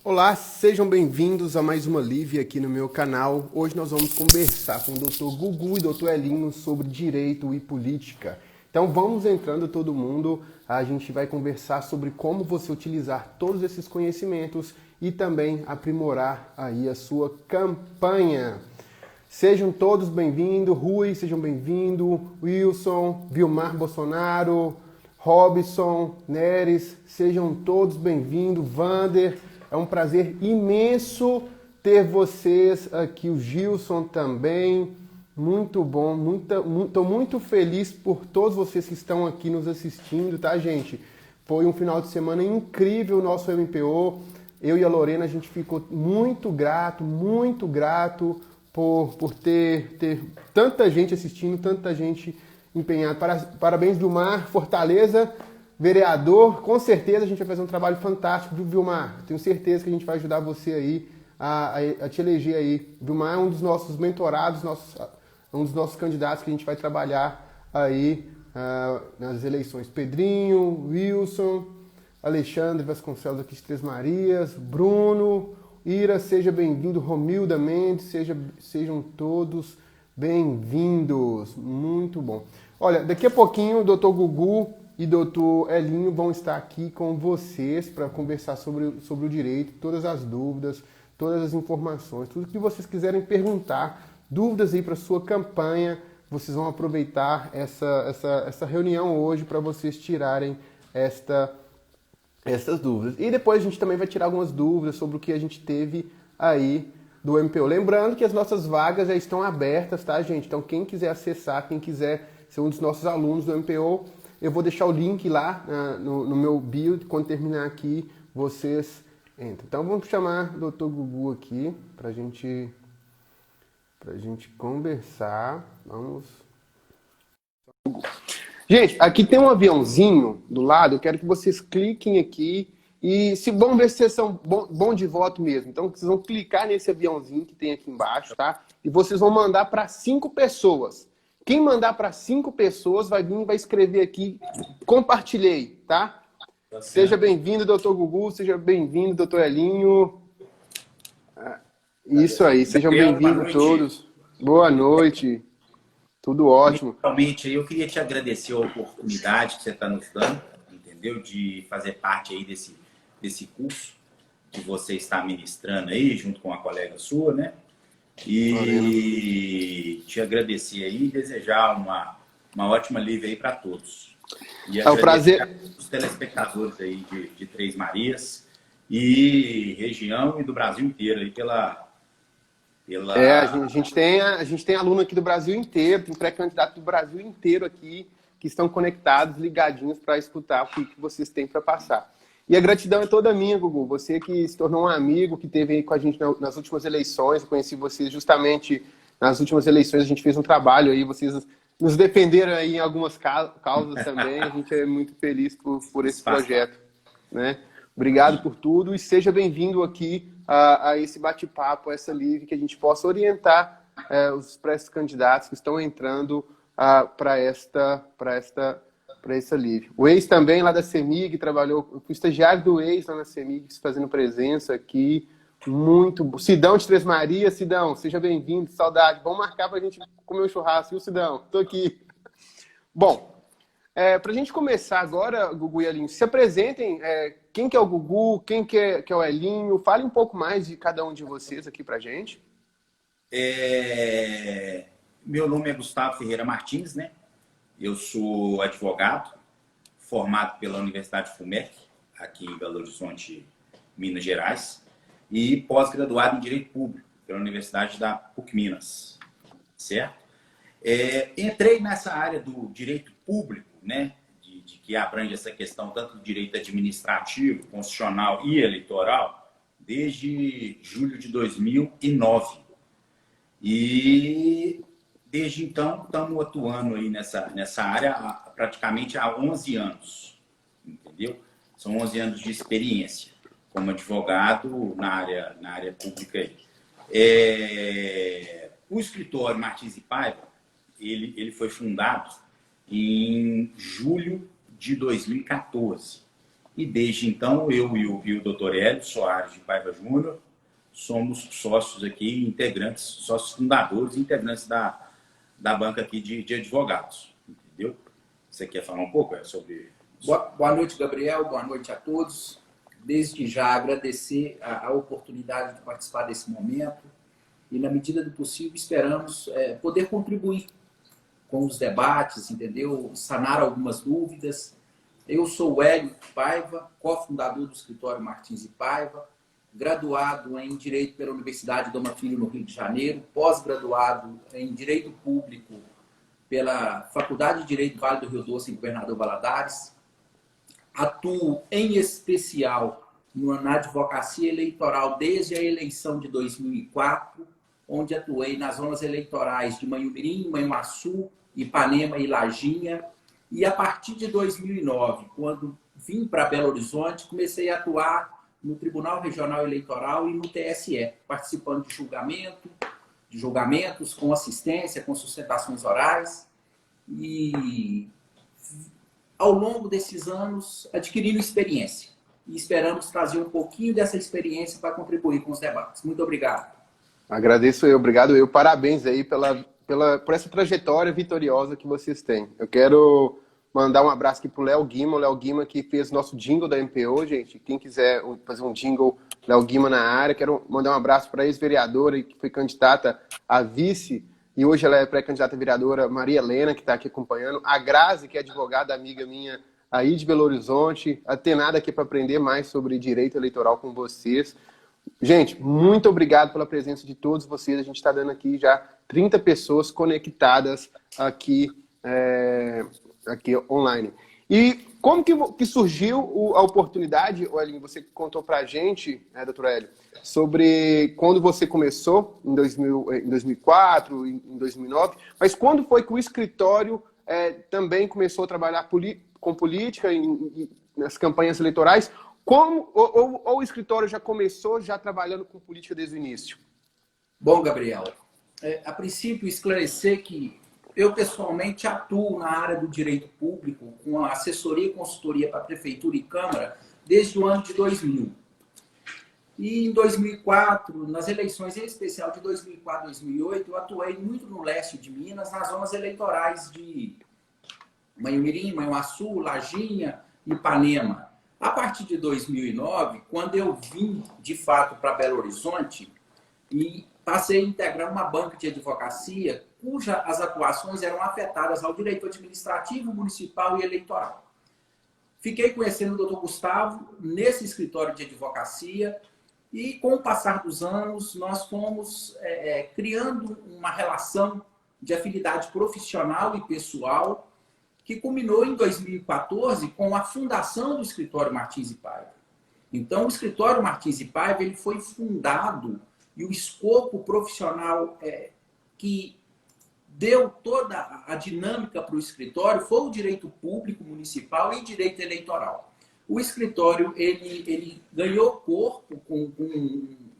Olá, sejam bem-vindos a mais uma live aqui no meu canal. Hoje nós vamos conversar com o Dr. Gugu e Dr. Elinho sobre direito e política. Então vamos entrando todo mundo, a gente vai conversar sobre como você utilizar todos esses conhecimentos e também aprimorar aí a sua campanha. Sejam todos bem-vindos, Rui, sejam bem-vindos, Wilson, Vilmar Bolsonaro, Robson, Neres, sejam todos bem-vindos, Vander. É um prazer imenso ter vocês aqui, o Gilson também, muito bom, estou muito feliz por todos vocês que estão aqui nos assistindo, tá, gente? Foi um final de semana incrível o nosso MPO, eu e a Lorena, a gente ficou muito grato por ter tanta gente assistindo, tanta gente empenhada. Parabéns, Vilmar, Fortaleza. Vereador, com certeza a gente vai fazer um trabalho fantástico, viu, Vilmar? Tenho certeza que a gente vai ajudar você aí a te eleger aí. Vilmar é um dos nossos mentorados, um dos nossos candidatos que a gente vai trabalhar aí nas eleições. Pedrinho, Wilson, Alexandre Vasconcelos aqui de Três Marias, Bruno, Ira, seja bem-vindo, Romilda Mendes, sejam todos bem-vindos. Muito bom. Olha, daqui a pouquinho o Dr. Gugu e Dr. Elinho vão estar aqui com vocês para conversar sobre o direito, todas as dúvidas, todas as informações, tudo que vocês quiserem perguntar, dúvidas aí para sua campanha, vocês vão aproveitar essa reunião hoje para vocês tirarem essas dúvidas. E depois a gente também vai tirar algumas dúvidas sobre o que a gente teve aí do MPO. Lembrando que as nossas vagas já estão abertas, tá, gente? Então quem quiser acessar, quem quiser ser um dos nossos alunos do MPO, eu vou deixar o link lá no meu bio, quando terminar aqui, vocês entram. Então vamos chamar o Dr. Gugu aqui pra gente conversar. Vamos. Gente, aqui tem um aviãozinho do lado, eu quero que vocês cliquem aqui e vamos ver se vocês são bom de voto mesmo. Então vocês vão clicar nesse aviãozinho que tem aqui embaixo, tá? E vocês vão mandar para 5 pessoas. Quem mandar para 5 pessoas vai vir e vai escrever aqui, compartilhei, tá? Seja bem-vindo, Dr. Gugu, seja bem-vindo, Dr. Elinho. Isso aí, sejam bem-vindos todos. Boa noite, tudo ótimo. Realmente, eu queria te agradecer a oportunidade que você está nos dando, entendeu? De fazer parte aí desse curso que você está ministrando aí, junto com uma colega sua, né? E te agradecer aí e desejar uma ótima live aí para todos. E é um prazer. Os telespectadores aí de Três Marias e região e do Brasil inteiro aí a gente tem aluno aqui do Brasil inteiro, tem pré-candidato do Brasil inteiro aqui que estão conectados, ligadinhos para escutar o que vocês têm para passar. E a gratidão é toda minha, Gugu. Você que se tornou um amigo, que esteve aí com a gente nas últimas eleições. Eu conheci vocês justamente nas últimas eleições. A gente fez um trabalho aí, vocês nos defenderam aí em algumas causas também. A gente é muito feliz por esse projeto, né? Obrigado por tudo e seja bem-vindo aqui a esse bate-papo, a essa live, que a gente possa orientar os pré-candidatos que estão entrando para essa live. O ex também lá da CEMIG trabalhou, eu fui estagiário do ex lá na CEMIG, fazendo presença aqui, muito bom. Sidão de Três Marias, Sidão, seja bem-vindo, saudade. Vamos marcar para a gente comer um churrasco, viu, Sidão? Estou aqui. Bom, para a gente começar agora, Gugu e Elinho, se apresentem, quem que é o Gugu, quem que é o Elinho, fale um pouco mais de cada um de vocês aqui para a gente. Meu nome é Gustavo Ferreira Martins, né? Eu sou advogado, formado pela Universidade FUMEC, aqui em Belo Horizonte, Minas Gerais, e pós-graduado em Direito Público pela Universidade da PUC Minas, certo? Entrei nessa área do direito público, né, de que abrange essa questão tanto do direito administrativo, constitucional e eleitoral, desde julho de 2009. E desde então, estamos atuando aí nessa área praticamente há 11 anos, entendeu? São 11 anos de experiência como advogado na área pública aí. O escritório Martins e Paiva, ele foi fundado em julho de 2014. E desde então, eu e o Dr. Hélio Soares de Paiva Júnior somos sócios aqui, integrantes, sócios fundadores e integrantes da banca aqui de advogados. Entendeu? Você quer falar um pouco sobre... Boa noite, Gabriel. Boa noite a todos. Desde já agradecer a oportunidade de participar desse momento e, na medida do possível, esperamos poder contribuir com os debates, entendeu? Sanar algumas dúvidas. Eu sou o Hélio Paiva, cofundador do escritório Martins e Paiva, graduado em Direito pela Universidade Dom Filho, no Rio de Janeiro, pós-graduado em Direito Público pela Faculdade de Direito Vale do Rio Doce, em Governador Valadares. Atuo, em especial, na advocacia eleitoral desde a eleição de 2004, onde atuei nas zonas eleitorais de Manhumirim, Manhuaçu, Ipanema e Lajinha. E a partir de 2009, quando vim para Belo Horizonte, comecei a atuar no Tribunal Regional Eleitoral e no TSE, participando de julgamentos com assistência, com sustentações orais. E, ao longo desses anos, adquirindo experiência. E esperamos trazer um pouquinho dessa experiência para contribuir com os debates. Muito obrigado. Agradeço eu, obrigado eu. Parabéns aí por essa trajetória vitoriosa que vocês têm. Eu quero mandar um abraço aqui pro Léo Guima. O Léo Guima que fez nosso jingle da MPO, gente. Quem quiser fazer um jingle, Léo Guima na área. Quero mandar um abraço para a ex-vereadora que foi candidata a vice e hoje ela é pré-candidata a vereadora, Maria Helena, que está aqui acompanhando. A Grazi, que é advogada, amiga minha aí de Belo Horizonte. A Tenada aqui para aprender mais sobre direito eleitoral com vocês. Gente, muito obrigado pela presença de todos vocês. A gente está dando aqui já 30 pessoas conectadas aqui online. E como que surgiu a oportunidade, Hélio, você contou para a gente, doutor Hélio, sobre quando você começou, em 2004, em 2009, mas quando foi que o escritório também começou a trabalhar com política nas campanhas eleitorais? Como ou o escritório já começou trabalhando com política desde o início? Bom, Gabriel, a princípio esclarecer que eu pessoalmente atuo na área do direito público com a assessoria e consultoria para prefeitura e câmara desde o ano de 2000. E em 2004, nas eleições em especial de 2004 e 2008, eu atuei muito no leste de Minas, nas zonas eleitorais de Manhumirim, Manhuaçu, Lajinha e Ipanema. A partir de 2009, quando eu vim, de fato, para Belo Horizonte e passei a integrar uma banca de advocacia cujas atuações eram afetadas ao direito administrativo, municipal e eleitoral. Fiquei conhecendo o doutor Gustavo nesse escritório de advocacia e, com o passar dos anos, nós fomos criando uma relação de afinidade profissional e pessoal que culminou em 2014 com a fundação do escritório Martins e Paiva. Então, o escritório Martins e Paiva ele foi fundado e o escopo profissional que deu toda a dinâmica para o escritório foi o direito público municipal e direito eleitoral. O escritório ele ganhou corpo com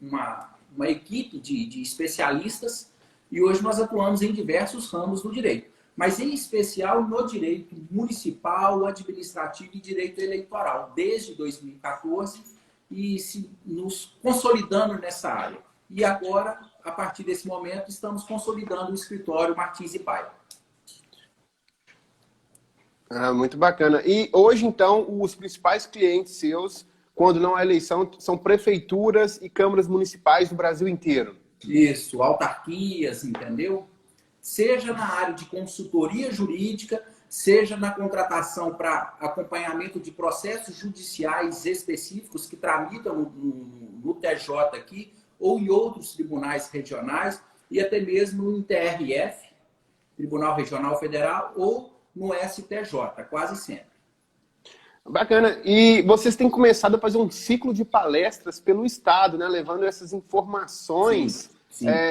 uma equipe de especialistas e hoje nós atuamos em diversos ramos do direito, mas em especial no direito municipal, administrativo e direito eleitoral, desde 2014 e nos consolidando nessa área. E agora, a partir desse momento, estamos consolidando o escritório Martins e Paiva. Muito bacana. E hoje, então, os principais clientes seus, quando não há eleição, são prefeituras e câmaras municipais do Brasil inteiro. Isso, autarquias, entendeu? Seja na área de consultoria jurídica, seja na contratação para acompanhamento de processos judiciais específicos que tramitam no TJ aqui, ou em outros tribunais regionais, e até mesmo no TRF, Tribunal Regional Federal, ou no STJ, quase sempre. Bacana. E vocês têm começado a fazer um ciclo de palestras pelo Estado, né? Levando essas informações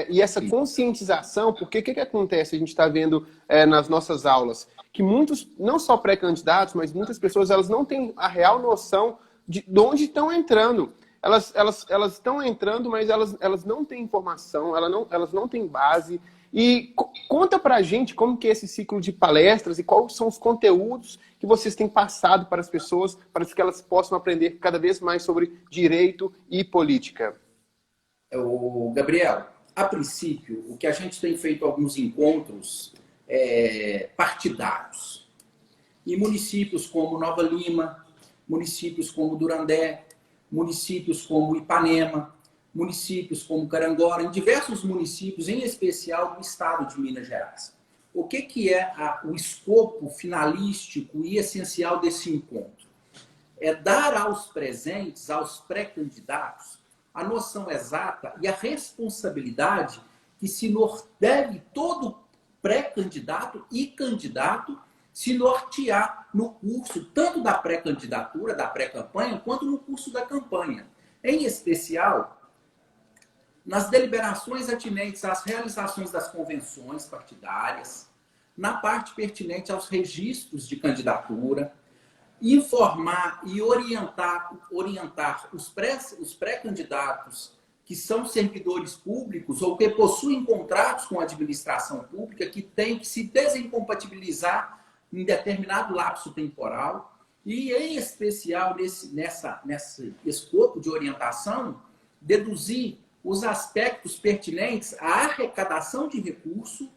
e essa conscientização, porque o que acontece? A gente está vendo nas nossas aulas que muitos, não só pré-candidatos, mas muitas pessoas, elas não têm a real noção de onde estão entrando. Elas estão entrando, mas elas não têm informação, elas não têm base. E conta pra gente como que é esse ciclo de palestras e quais são os conteúdos que que vocês têm passado para as pessoas, para que elas possam aprender cada vez mais sobre direito e política? Gabriel, a princípio, o que a gente tem feito alguns encontros partidários. Em municípios como Nova Lima, municípios como Durandé, municípios como Ipanema, municípios como Carangola, em diversos municípios, em especial do estado de Minas Gerais. O que é o escopo finalístico e essencial desse encontro? É dar aos presentes, aos pré-candidatos, a noção exata e a responsabilidade que se deve todo pré-candidato e candidato se nortear no curso, tanto da pré-candidatura, da pré-campanha, quanto no curso da campanha. Em especial, nas deliberações atinentes às realizações das convenções partidárias, na parte pertinente aos registros de candidatura, informar e orientar os pré-candidatos que são servidores públicos ou que possuem contratos com a administração pública que têm que se desincompatibilizar em determinado lapso temporal e, em especial, nesse escopo de orientação, deduzir os aspectos pertinentes à arrecadação de recurso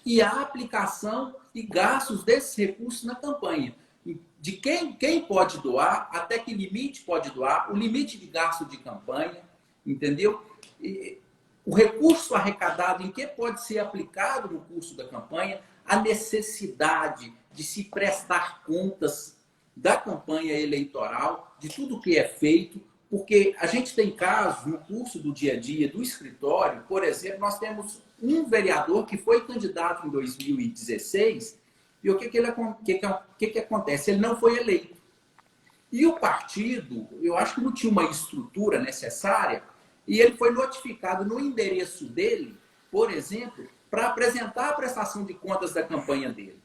e à aplicação e gastos desses recursos na campanha. De quem pode doar, até que limite pode doar, o limite de gasto de campanha, entendeu? O recurso arrecadado em que pode ser aplicado no curso da campanha, a necessidade de se prestar contas da campanha eleitoral, de tudo que é feito, porque a gente tem casos no curso do dia a dia do escritório, por exemplo, nós temos um vereador que foi candidato em 2016 e o que acontece? Ele não foi eleito. E o partido, eu acho que não tinha uma estrutura necessária e ele foi notificado no endereço dele, por exemplo, para apresentar a prestação de contas da campanha dele.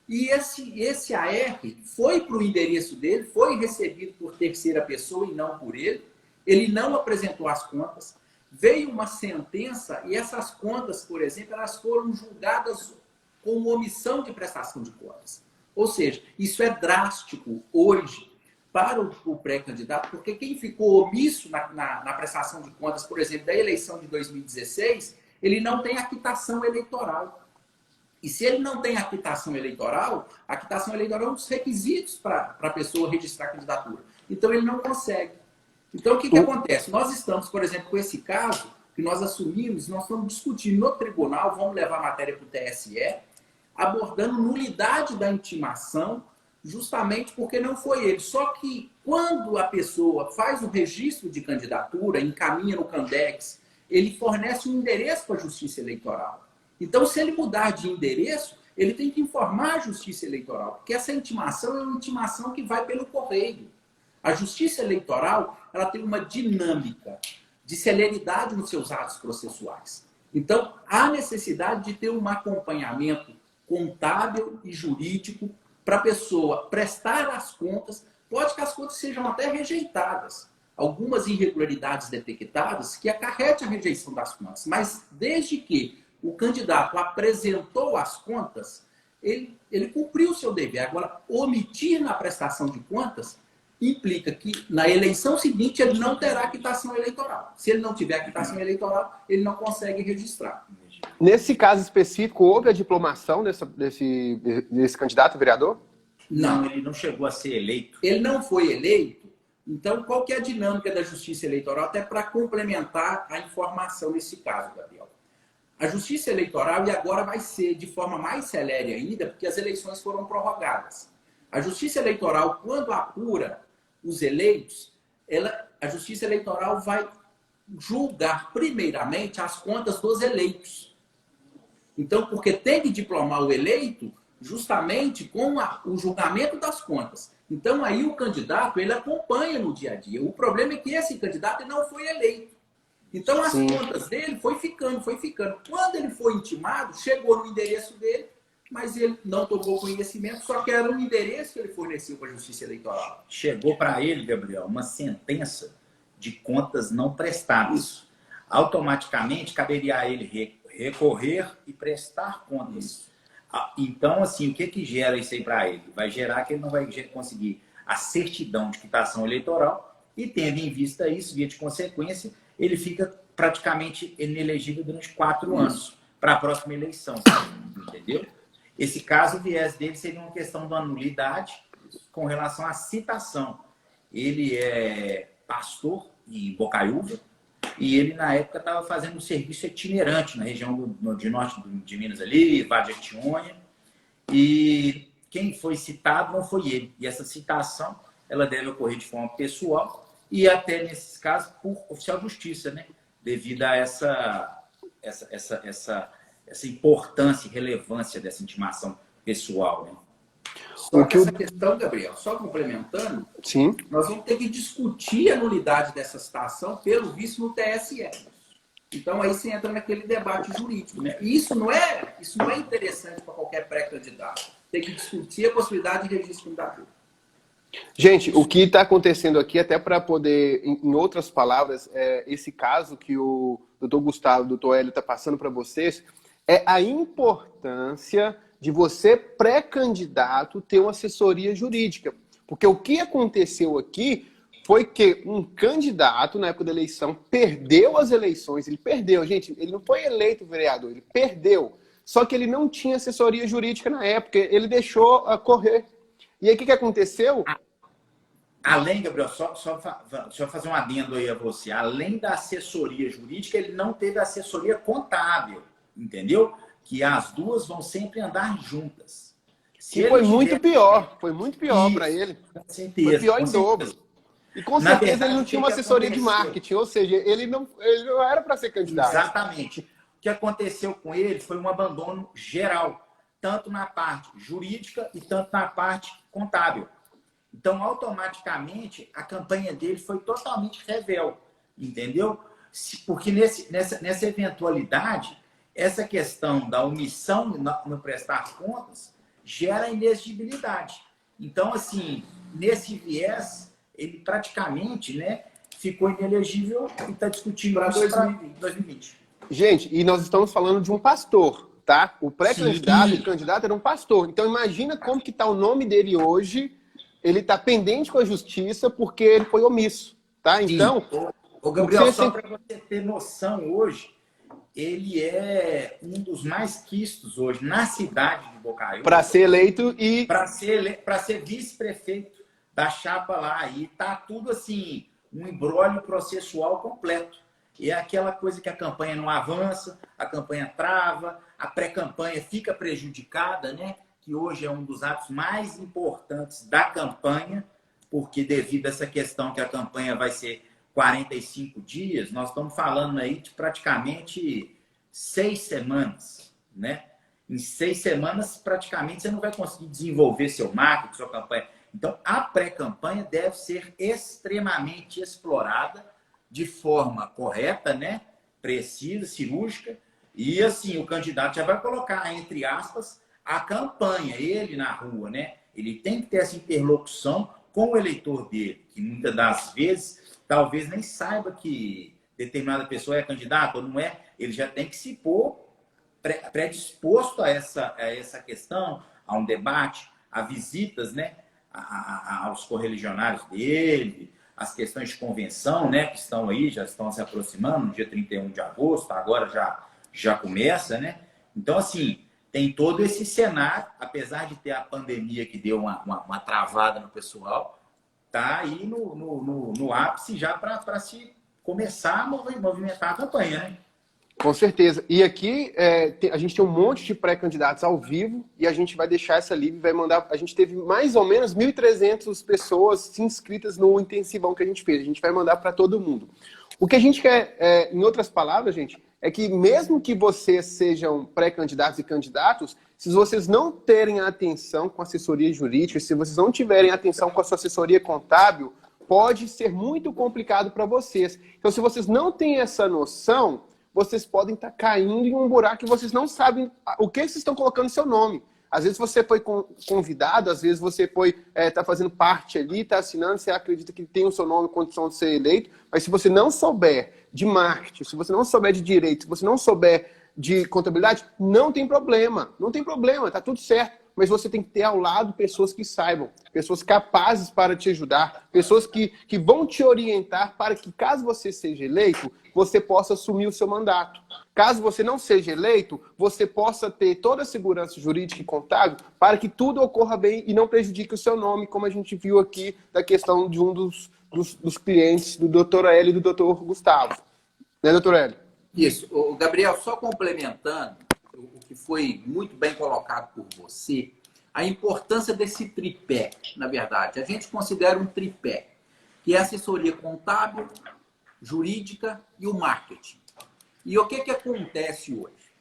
E esse AR foi para o endereço dele, foi recebido por terceira pessoa e não por ele. Ele não apresentou as contas. Veio uma sentença e essas contas, por exemplo, elas foram julgadas com omissão de prestação de contas. Ou seja, isso é drástico hoje para o pré-candidato, porque quem ficou omisso na prestação de contas, por exemplo, da eleição de 2016, ele não tem a quitação eleitoral. E se ele não tem a quitação eleitoral é um dos requisitos para a pessoa registrar a candidatura. Então, ele não consegue. Então, o que acontece? Nós estamos, por exemplo, com esse caso que nós assumimos, nós estamos discutindo no tribunal, vamos levar a matéria para o TSE, abordando nulidade da intimação, justamente porque não foi ele. Só que quando a pessoa faz o registro de candidatura, encaminha no Candex, ele fornece um endereço para a Justiça Eleitoral. Então, se ele mudar de endereço, ele tem que informar a Justiça Eleitoral, porque essa intimação é uma intimação que vai pelo correio. A Justiça Eleitoral, ela tem uma dinâmica de celeridade nos seus atos processuais. Então, há necessidade de ter um acompanhamento contábil e jurídico para a pessoa prestar as contas. Pode que as contas sejam até rejeitadas. Algumas irregularidades detectadas que acarretem a rejeição das contas. Mas desde que o candidato apresentou as contas, ele cumpriu o seu dever. Agora, omitir na prestação de contas implica que na eleição seguinte ele não terá quitação eleitoral. Se ele não tiver quitação eleitoral, ele não consegue registrar. Nesse caso específico, houve a diplomação desse candidato a vereador? Não, ele não chegou a ser eleito. Ele não foi eleito. Então, qual que é a dinâmica da Justiça Eleitoral? Até para complementar a informação nesse caso, Gabriel. A Justiça Eleitoral, e agora vai ser de forma mais celere ainda, porque as eleições foram prorrogadas. A Justiça Eleitoral, quando apura os eleitos, a Justiça Eleitoral vai julgar primeiramente as contas dos eleitos. Então, porque tem que diplomar o eleito justamente com o julgamento das contas. Então, aí o candidato, ele acompanha no dia a dia. O problema é que esse candidato não foi eleito. Então, as contas dele foi ficando. Quando ele foi intimado, chegou no endereço dele, mas ele não tomou conhecimento, só que era um endereço que ele forneceu para a Justiça Eleitoral. Chegou para ele, Gabriel, uma sentença de contas não prestadas. Isso. Automaticamente, caberia a ele recorrer e prestar contas Então, assim, o que que gera isso aí para ele? Vai gerar que ele não vai conseguir a certidão de quitação eleitoral e, tendo em vista isso, via de consequência, ele fica praticamente inelegível durante 4 anos para a próxima eleição, entendeu? Esse caso, o viés dele seria uma questão da nulidade com relação à citação. Ele é pastor em Bocaiúva e ele, na época, estava fazendo um serviço itinerante na região de norte de Minas ali, Vale de Jequitinhonha, e quem foi citado não foi ele. E essa citação, ela deve ocorrer de forma pessoal e até, nesses casos, por oficial de justiça, né? Devido a essa importância e relevância dessa intimação pessoal, né? Só que essa questão, Gabriel, só complementando, Sim. Nós vamos ter que discutir a nulidade dessa citação, pelo visto, no TSE. Então, aí você entra naquele debate jurídico, né? E isso não é interessante para qualquer pré-candidato. Tem que discutir a possibilidade de registro candidatura. Gente, o que está acontecendo aqui, até para poder, em outras palavras, esse caso que o doutor Gustavo, o doutor Hélio está passando para vocês, é a importância de você, pré-candidato, ter uma assessoria jurídica. Porque o que aconteceu aqui foi que um candidato, na época da eleição, perdeu as eleições. Ele perdeu, gente, ele não foi eleito vereador, ele perdeu. Só que ele não tinha assessoria jurídica na época, ele deixou correr. E aí o que aconteceu? Além, Gabriel, deixa eu fazer um adendo aí a você. Além da assessoria jurídica, ele não teve assessoria contábil, entendeu? Que as duas vão sempre andar juntas. Foi muito pior para ele. Com certeza. Foi pior em dobro. E com certeza verdade, ele não tinha uma assessoria de marketing, ou seja, ele não era para ser candidato. Exatamente. O que aconteceu com ele foi um abandono geral, tanto na parte jurídica e tanto na parte contábil. Então, automaticamente, a campanha dele foi totalmente revel, entendeu? Porque nessa eventualidade, essa questão da omissão no prestar contas gera inexigibilidade. Então, assim, nesse viés, ele praticamente, né, ficou inelegível e está discutindo para 2020. Gente, e nós estamos falando de um pastor, tá? O pré-candidato e o candidato era um pastor. Então, imagina como que está o nome dele hoje. Ele está pendente com a justiça porque ele foi omisso, tá? Então... Ô, Gabriel, só para você ter noção hoje, ele é um dos mais quistos hoje na cidade de Bocaiúva. Para ser eleito e... Para ser vice-prefeito da chapa lá. E tá tudo assim, um imbróglio processual completo. E é aquela coisa que a campanha não avança, a campanha trava, a pré-campanha fica prejudicada, né? Que hoje é um dos atos mais importantes da campanha, porque devido a essa questão que a campanha vai ser 45 dias, nós estamos falando aí de praticamente 6 semanas, né? Em 6 semanas, praticamente, você não vai conseguir desenvolver seu marketing, sua campanha. Então, a pré-campanha deve ser extremamente explorada de forma correta, né? Precisa, cirúrgica. E, assim, o candidato já vai colocar, entre aspas, a campanha, ele na rua, né? Ele tem que ter essa interlocução com o eleitor dele, que muitas das vezes talvez nem saiba que determinada pessoa é candidata ou não é. Ele já tem que se pôr predisposto a essa questão, a um debate, a visitas, né? Aos correligionários dele, as questões de convenção, né? Que estão aí, já estão se aproximando, no dia 31 de agosto, agora já começa, né? Então, assim, tem todo esse cenário, apesar de ter a pandemia que deu uma travada no pessoal, tá aí no ápice já para se começar a movimentar a campanha, né? Com certeza. E aqui a gente tem um monte de pré-candidatos ao vivo e a gente vai deixar essa live, vai mandar... A gente teve mais ou menos 1.300 pessoas inscritas no intensivão que a gente fez. A gente vai mandar para todo mundo. O que a gente quer, em outras palavras, gente, é que mesmo que vocês sejam pré-candidatos e candidatos, se vocês não terem atenção com a assessoria jurídica, se vocês não tiverem atenção com a sua assessoria contábil, pode ser muito complicado para vocês. Então, se vocês não têm essa noção, vocês podem estar caindo em um buraco que vocês não sabem o que vocês estão colocando no seu nome. Às vezes você foi convidado, às vezes você está fazendo parte ali, está assinando, você acredita que tem o seu nome, condição de ser eleito, mas se você não souber de marketing, se você não souber de direito, se você não souber de contabilidade, não tem problema. Não tem problema, tá tudo certo. Mas você tem que ter ao lado pessoas que saibam, pessoas capazes para te ajudar, pessoas que vão te orientar para que, caso você seja eleito, você possa assumir o seu mandato. Caso você não seja eleito, você possa ter toda a segurança jurídica e contábil para que tudo ocorra bem e não prejudique o seu nome, como a gente viu aqui da questão de um dos clientes do Dr. Hélio e do Dr. Gustavo. Né, doutor Hélio? Isso. O Gabriel, só complementando o que foi muito bem colocado por você, a importância desse tripé, na verdade. A gente considera um tripé, que é a assessoria contábil, jurídica e o marketing. E o que acontece hoje?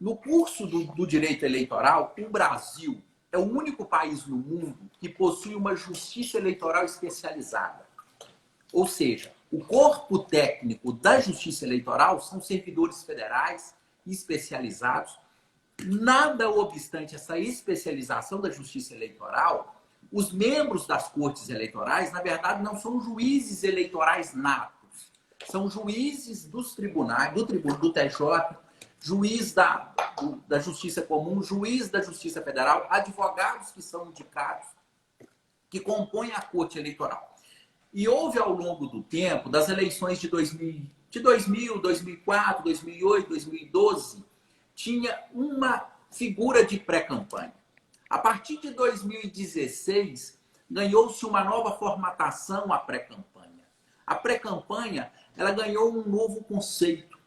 No curso do direito eleitoral, o Brasil é o único país no mundo que possui uma justiça eleitoral especializada. Ou seja, o corpo técnico da justiça eleitoral são servidores federais especializados. Nada obstante essa especialização da justiça eleitoral, os membros das cortes eleitorais, na verdade, não são juízes eleitorais natos. São juízes dos tribunais, do TJ, juiz da Justiça Comum, juiz da Justiça Federal, advogados que são indicados, que compõem a corte eleitoral. E houve, ao longo do tempo, das eleições de 2000, 2004, 2008, 2012, tinha uma figura de pré-campanha. A partir de 2016, ganhou-se uma nova formatação à pré-campanha. A pré-campanha, ela ganhou um novo conceito,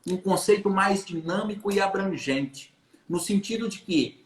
um conceito mais dinâmico e abrangente, no sentido de que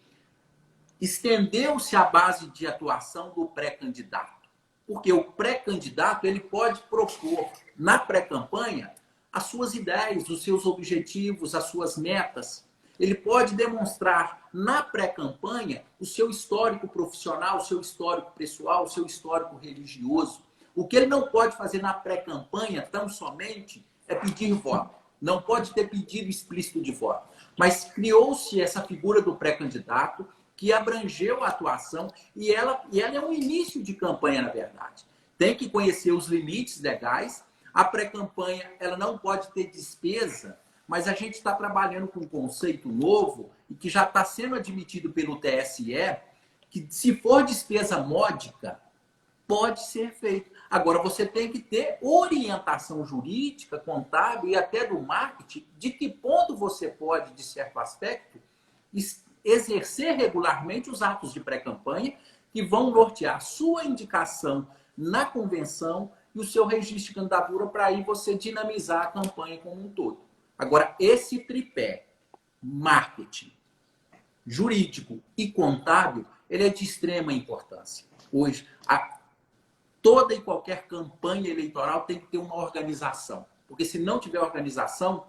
estendeu-se a base de atuação do pré-candidato. Porque o pré-candidato ele pode propor na pré-campanha as suas ideias, os seus objetivos, as suas metas. Ele pode demonstrar na pré-campanha o seu histórico profissional, o seu histórico pessoal, o seu histórico religioso. O que ele não pode fazer na pré-campanha, tão somente, é pedir voto. Não pode ter pedido explícito de voto. Mas criou-se essa figura do pré-candidato, que abrangeu a atuação, e ela é um início de campanha, na verdade. Tem que conhecer os limites legais. A pré-campanha ela não pode ter despesa, mas a gente está trabalhando com um conceito novo e que já está sendo admitido pelo TSE, que se for despesa módica, pode ser feito. Agora, você tem que ter orientação jurídica, contábil e até do marketing, de que ponto você pode, de certo aspecto, exercer regularmente os atos de pré-campanha que vão nortear sua indicação na convenção e o seu registro de candidatura para aí você dinamizar a campanha como um todo. Agora, esse tripé, marketing, jurídico e contábil, ele é de extrema importância. Hoje, toda e qualquer campanha eleitoral tem que ter uma organização. Porque se não tiver organização,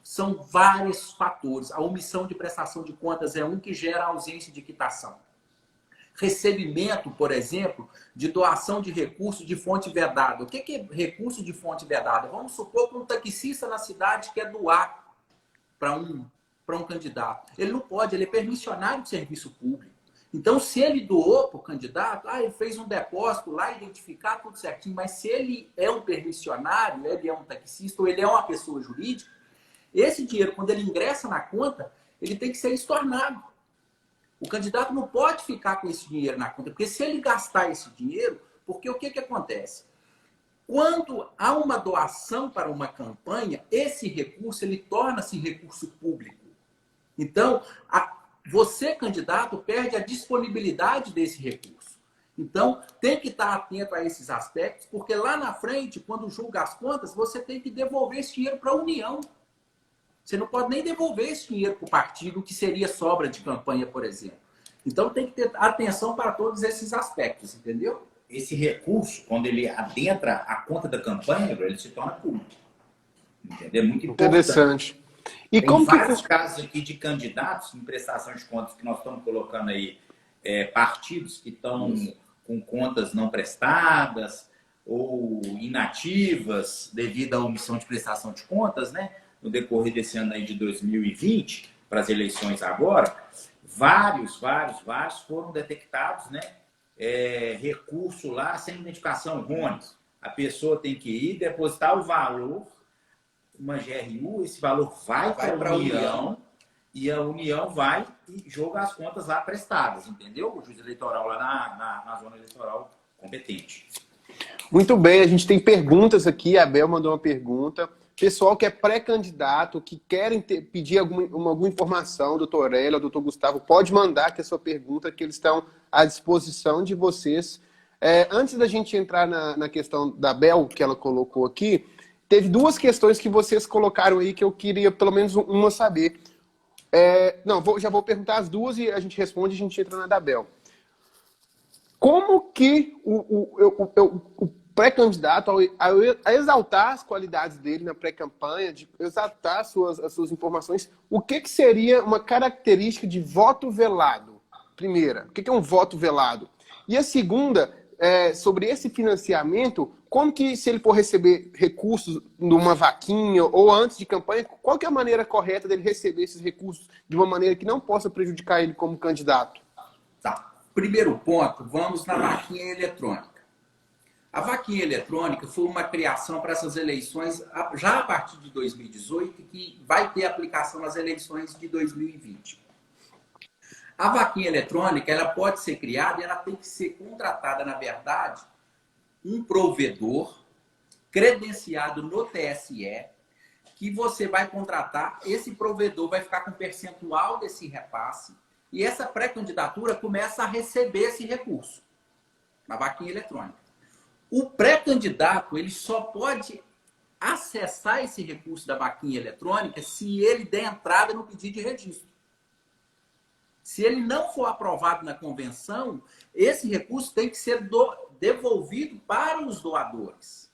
são vários fatores. A omissão de prestação de contas é um que gera ausência de quitação. Recebimento, por exemplo, de doação de recursos de fonte vedada. O que é recurso de fonte vedada? Vamos supor que um taxista na cidade quer doar para um candidato. Ele não pode, ele é permissionário de serviço público. Então, se ele doou para o candidato, ele fez um depósito lá, identificar tudo certinho, mas se ele é um permissionário, ele é um taxista ou ele é uma pessoa jurídica, esse dinheiro, quando ele ingressa na conta, ele tem que ser estornado. O candidato não pode ficar com esse dinheiro na conta, porque se ele gastar esse dinheiro, porque o que acontece? Quando há uma doação para uma campanha, esse recurso ele torna-se recurso público. Então, você, candidato, perde a disponibilidade desse recurso. Então, tem que estar atento a esses aspectos, porque lá na frente, quando julga as contas, você tem que devolver esse dinheiro para a União. Você não pode nem devolver esse dinheiro para o partido, que seria sobra de campanha, por exemplo. Então, tem que ter atenção para todos esses aspectos, entendeu? Esse recurso, quando ele adentra a conta da campanha, ele se torna público. Entendeu? Muito importante. Interessante. E tem como vários casos aqui de candidatos em prestação de contas que nós estamos colocando aí, partidos que estão com contas não prestadas ou inativas devido à omissão de prestação de contas, né? No decorrer desse ano aí de 2020, para as eleições agora, vários foram detectados, né? Recurso lá sem identificação errônea. A pessoa tem que ir depositar o valor uma GRU, esse valor vai para a União e a União vai e joga as contas lá prestadas, entendeu? O juiz eleitoral lá na zona eleitoral competente. Muito bem, a gente tem perguntas aqui, a Bel mandou uma pergunta. Pessoal que é pré-candidato, que querem pedir alguma informação, doutor Aurélio, doutor Gustavo, pode mandar aqui a sua pergunta, que eles estão à disposição de vocês. Antes da gente entrar na questão da Bel, que ela colocou aqui, teve duas questões que vocês colocaram aí que eu queria pelo menos uma saber. Já vou perguntar as duas e a gente responde e a gente entra na da Bel. Como que o pré-candidato, a exaltar as qualidades dele na pré-campanha, de exaltar as suas informações, o que seria uma característica de voto velado? Primeira, o que é um voto velado? E a segunda, sobre esse financiamento, como que, se ele for receber recursos numa vaquinha ou antes de campanha, qual que é a maneira correta dele receber esses recursos de uma maneira que não possa prejudicar ele como candidato? Tá. Primeiro ponto, vamos na vaquinha eletrônica. A vaquinha eletrônica foi uma criação para essas eleições já a partir de 2018, que vai ter aplicação nas eleições de 2020. A vaquinha eletrônica, ela pode ser criada e ela tem que ser contratada, na verdade, um provedor credenciado no TSE, que você vai contratar, esse provedor vai ficar com percentual desse repasse, e essa pré-candidatura começa a receber esse recurso na vaquinha eletrônica. O pré-candidato ele só pode acessar esse recurso da vaquinha eletrônica se ele der entrada no pedido de registro. Se ele não for aprovado na convenção, esse recurso tem que ser devolvido para os doadores.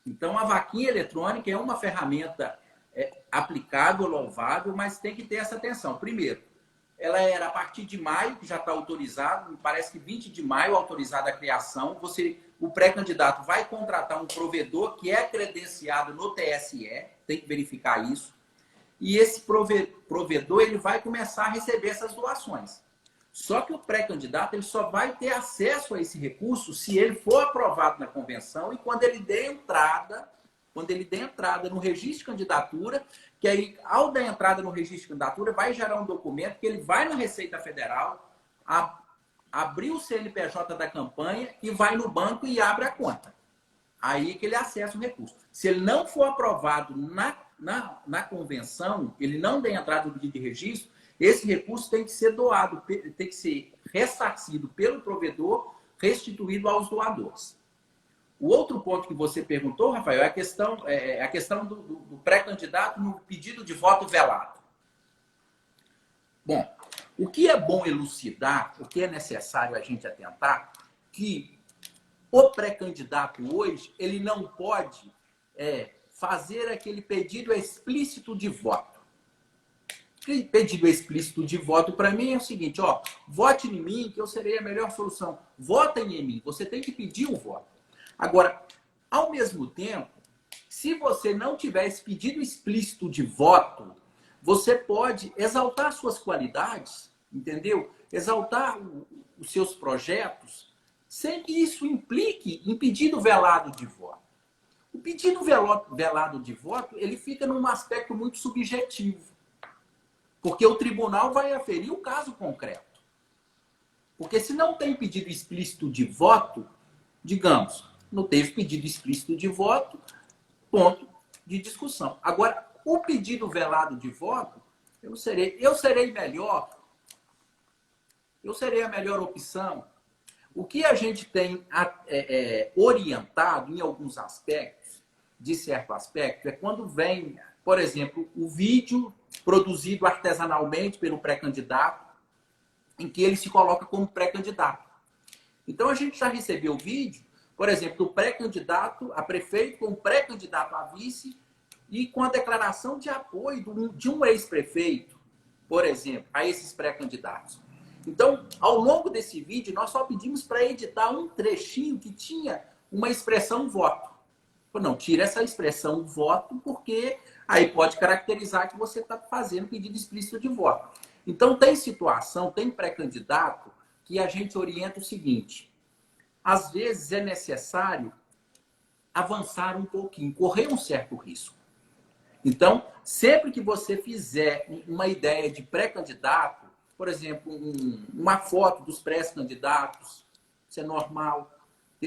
Então, a vaquinha eletrônica é uma ferramenta aplicável, louvável, mas tem que ter essa atenção. Primeiro, ela era a partir de maio, que já está autorizado, me parece que 20 de maio autorizada a criação. O pré-candidato vai contratar um provedor que é credenciado no TSE, tem que verificar isso. E esse provedor ele vai começar a receber essas doações. Só que o pré-candidato ele só vai ter acesso a esse recurso se ele for aprovado na convenção e quando ele der entrada no registro de candidatura, que aí, ao dar entrada no registro de candidatura, vai gerar um documento que ele vai na Receita Federal, abrir o CNPJ da campanha e vai no banco e abre a conta. Aí que ele acessa o recurso. Se ele não for aprovado na convenção, ele não der entrada no pedido de registro, esse recurso tem que ser doado, tem que ser ressarcido pelo provedor, restituído aos doadores. O outro ponto que você perguntou, Rafael, é a questão do pré-candidato no pedido de voto velado. Bom, o que é bom elucidar, o que é necessário a gente atentar, que o pré-candidato hoje, ele não pode fazer aquele pedido explícito de voto. Aquele pedido explícito de voto, para mim, é o seguinte, vote em mim, que eu serei a melhor solução. Votem em mim, você tem que pedir o voto. Agora, ao mesmo tempo, se você não tiver esse pedido explícito de voto, você pode exaltar suas qualidades, entendeu? Exaltar os seus projetos, sem que isso implique em pedido velado de voto. O pedido velado de voto, ele fica num aspecto muito subjetivo, porque o tribunal vai aferir o caso concreto. Porque se não tem pedido explícito de voto, digamos, não teve pedido explícito de voto, ponto de discussão. Agora, o pedido velado de voto, eu serei a melhor opção. O que a gente tem orientado em alguns aspectos, de certo aspecto, é quando vem, por exemplo, o vídeo produzido artesanalmente pelo pré-candidato, em que ele se coloca como pré-candidato. Então, a gente já recebeu vídeo, por exemplo, do pré-candidato a prefeito com o pré-candidato a vice e com a declaração de apoio de um ex-prefeito, por exemplo, a esses pré-candidatos. Então, ao longo desse vídeo, nós só pedimos para editar um trechinho que tinha uma expressão voto. Não, tira essa expressão voto, porque aí pode caracterizar que você está fazendo pedido explícito de voto. Então, tem situação, tem pré-candidato que a gente orienta o seguinte: às vezes é necessário avançar um pouquinho, correr um certo risco. Então, sempre que você fizer uma ideia de pré-candidato, por exemplo, uma foto dos pré-candidatos, isso é normal,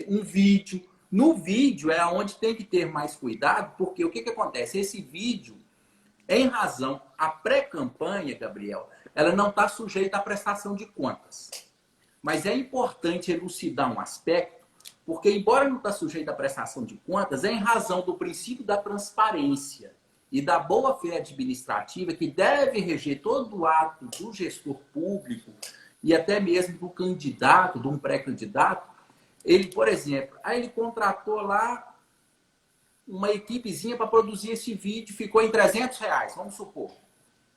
um vídeo. No vídeo é onde tem que ter mais cuidado, porque o que acontece? Esse vídeo, em razão, a pré-campanha, Gabriel, ela não está sujeita à prestação de contas. Mas é importante elucidar um aspecto, porque, embora não está sujeito à prestação de contas, é em razão do princípio da transparência e da boa-fé administrativa que deve reger todo o ato do gestor público e até mesmo do candidato, de um pré-candidato. Ele, por exemplo, aí ele contratou lá uma equipezinha para produzir esse vídeo, ficou em R$300, vamos supor.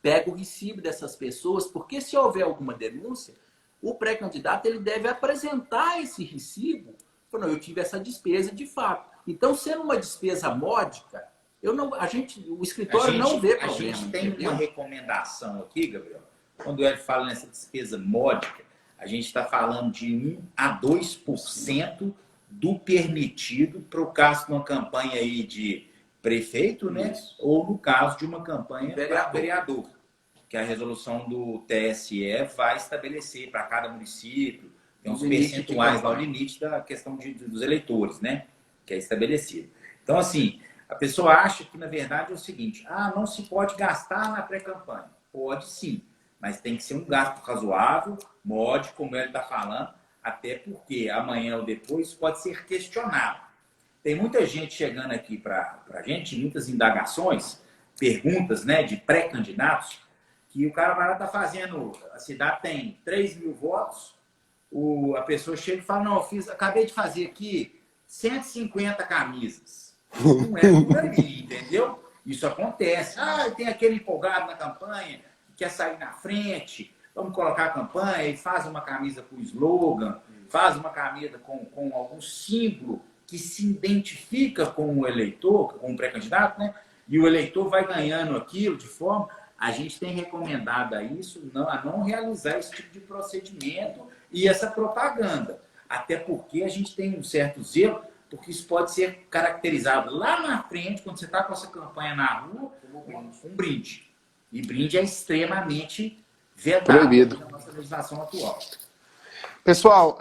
Pega o recibo dessas pessoas, porque se houver alguma denúncia, o pré-candidato ele deve apresentar esse recibo. Não, eu tive essa despesa de fato. Então, sendo uma despesa módica, o escritório não vê problema. A gente tem uma recomendação aqui, Gabriel. Quando ele fala nessa despesa módica, a gente está falando de 1 a 2% do permitido para o caso de uma campanha aí de prefeito, né? Ou no caso de uma campanha para vereador, que a resolução do TSE vai estabelecer para cada município, tem uns percentuais lá, o limite da questão dos eleitores, né? Que é estabelecido. Então, assim, a pessoa acha que, na verdade, é o seguinte, não se pode gastar na pré-campanha. Pode sim, mas tem que ser um gasto razoável, módico, como ele está falando, até porque amanhã ou depois pode ser questionado. Tem muita gente chegando aqui para a gente, muitas indagações, perguntas, né, de pré-candidatos, que o cara vai lá, está fazendo, a cidade tem 3 mil votos, a pessoa chega e fala, não, acabei de fazer aqui 150 camisas. Não é por aí, entendeu? Isso acontece. Tem aquele empolgado na campanha, que quer sair na frente, vamos colocar a campanha e faz uma camisa com slogan, faz uma camisa com algum símbolo que se identifica com o eleitor, com o pré-candidato, né? E o eleitor vai ganhando aquilo de forma... A gente tem recomendado a não realizar esse tipo de procedimento e essa propaganda. Até porque a gente tem um certo zelo, porque isso pode ser caracterizado lá na frente, quando você está com essa campanha na rua, um brinde. E brinde é extremamente vedado na nossa legislação atual. Pessoal,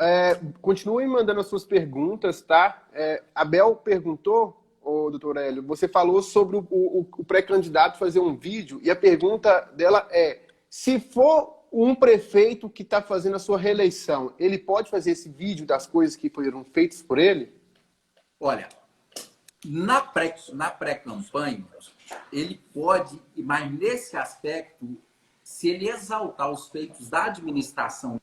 continuem mandando as suas perguntas, tá? Abel perguntou, doutor Hélio, você falou sobre o pré-candidato fazer um vídeo e a pergunta dela é, se for um prefeito que está fazendo a sua reeleição, ele pode fazer esse vídeo das coisas que foram feitas por ele? Olha, na pré-campanha, ele pode, mas nesse aspecto, se ele exaltar os feitos da administração,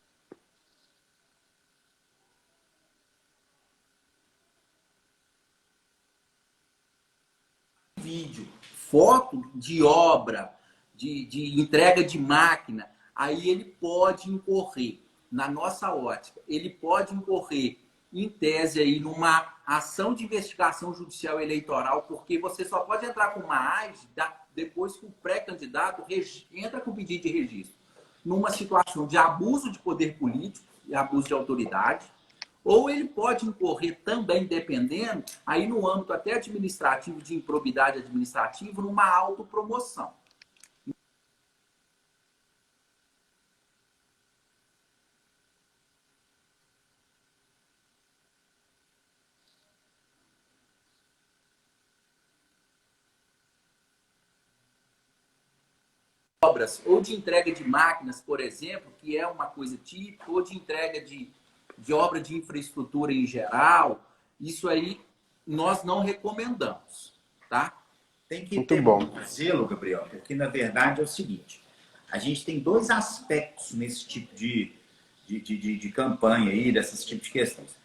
vídeo, foto de obra, de entrega de máquina, aí ele pode incorrer, na nossa ótica, ele pode incorrer, em tese, aí, numa ação de investigação judicial eleitoral, porque você só pode entrar com uma AIS depois que o pré-candidato entra com pedido de registro, numa situação de abuso de poder político e abuso de autoridade, ou ele pode incorrer também, dependendo, aí no âmbito até administrativo, de improbidade administrativa, numa autopromoção. Obras, ou de entrega de máquinas, por exemplo, que é uma coisa típica, ou de entrega de obra de infraestrutura em geral, isso aí nós não recomendamos, tá? Tem que ter muito zelo, Gabriel, porque na verdade é o seguinte, a gente tem dois aspectos nesse tipo de campanha aí, desses tipos de questões.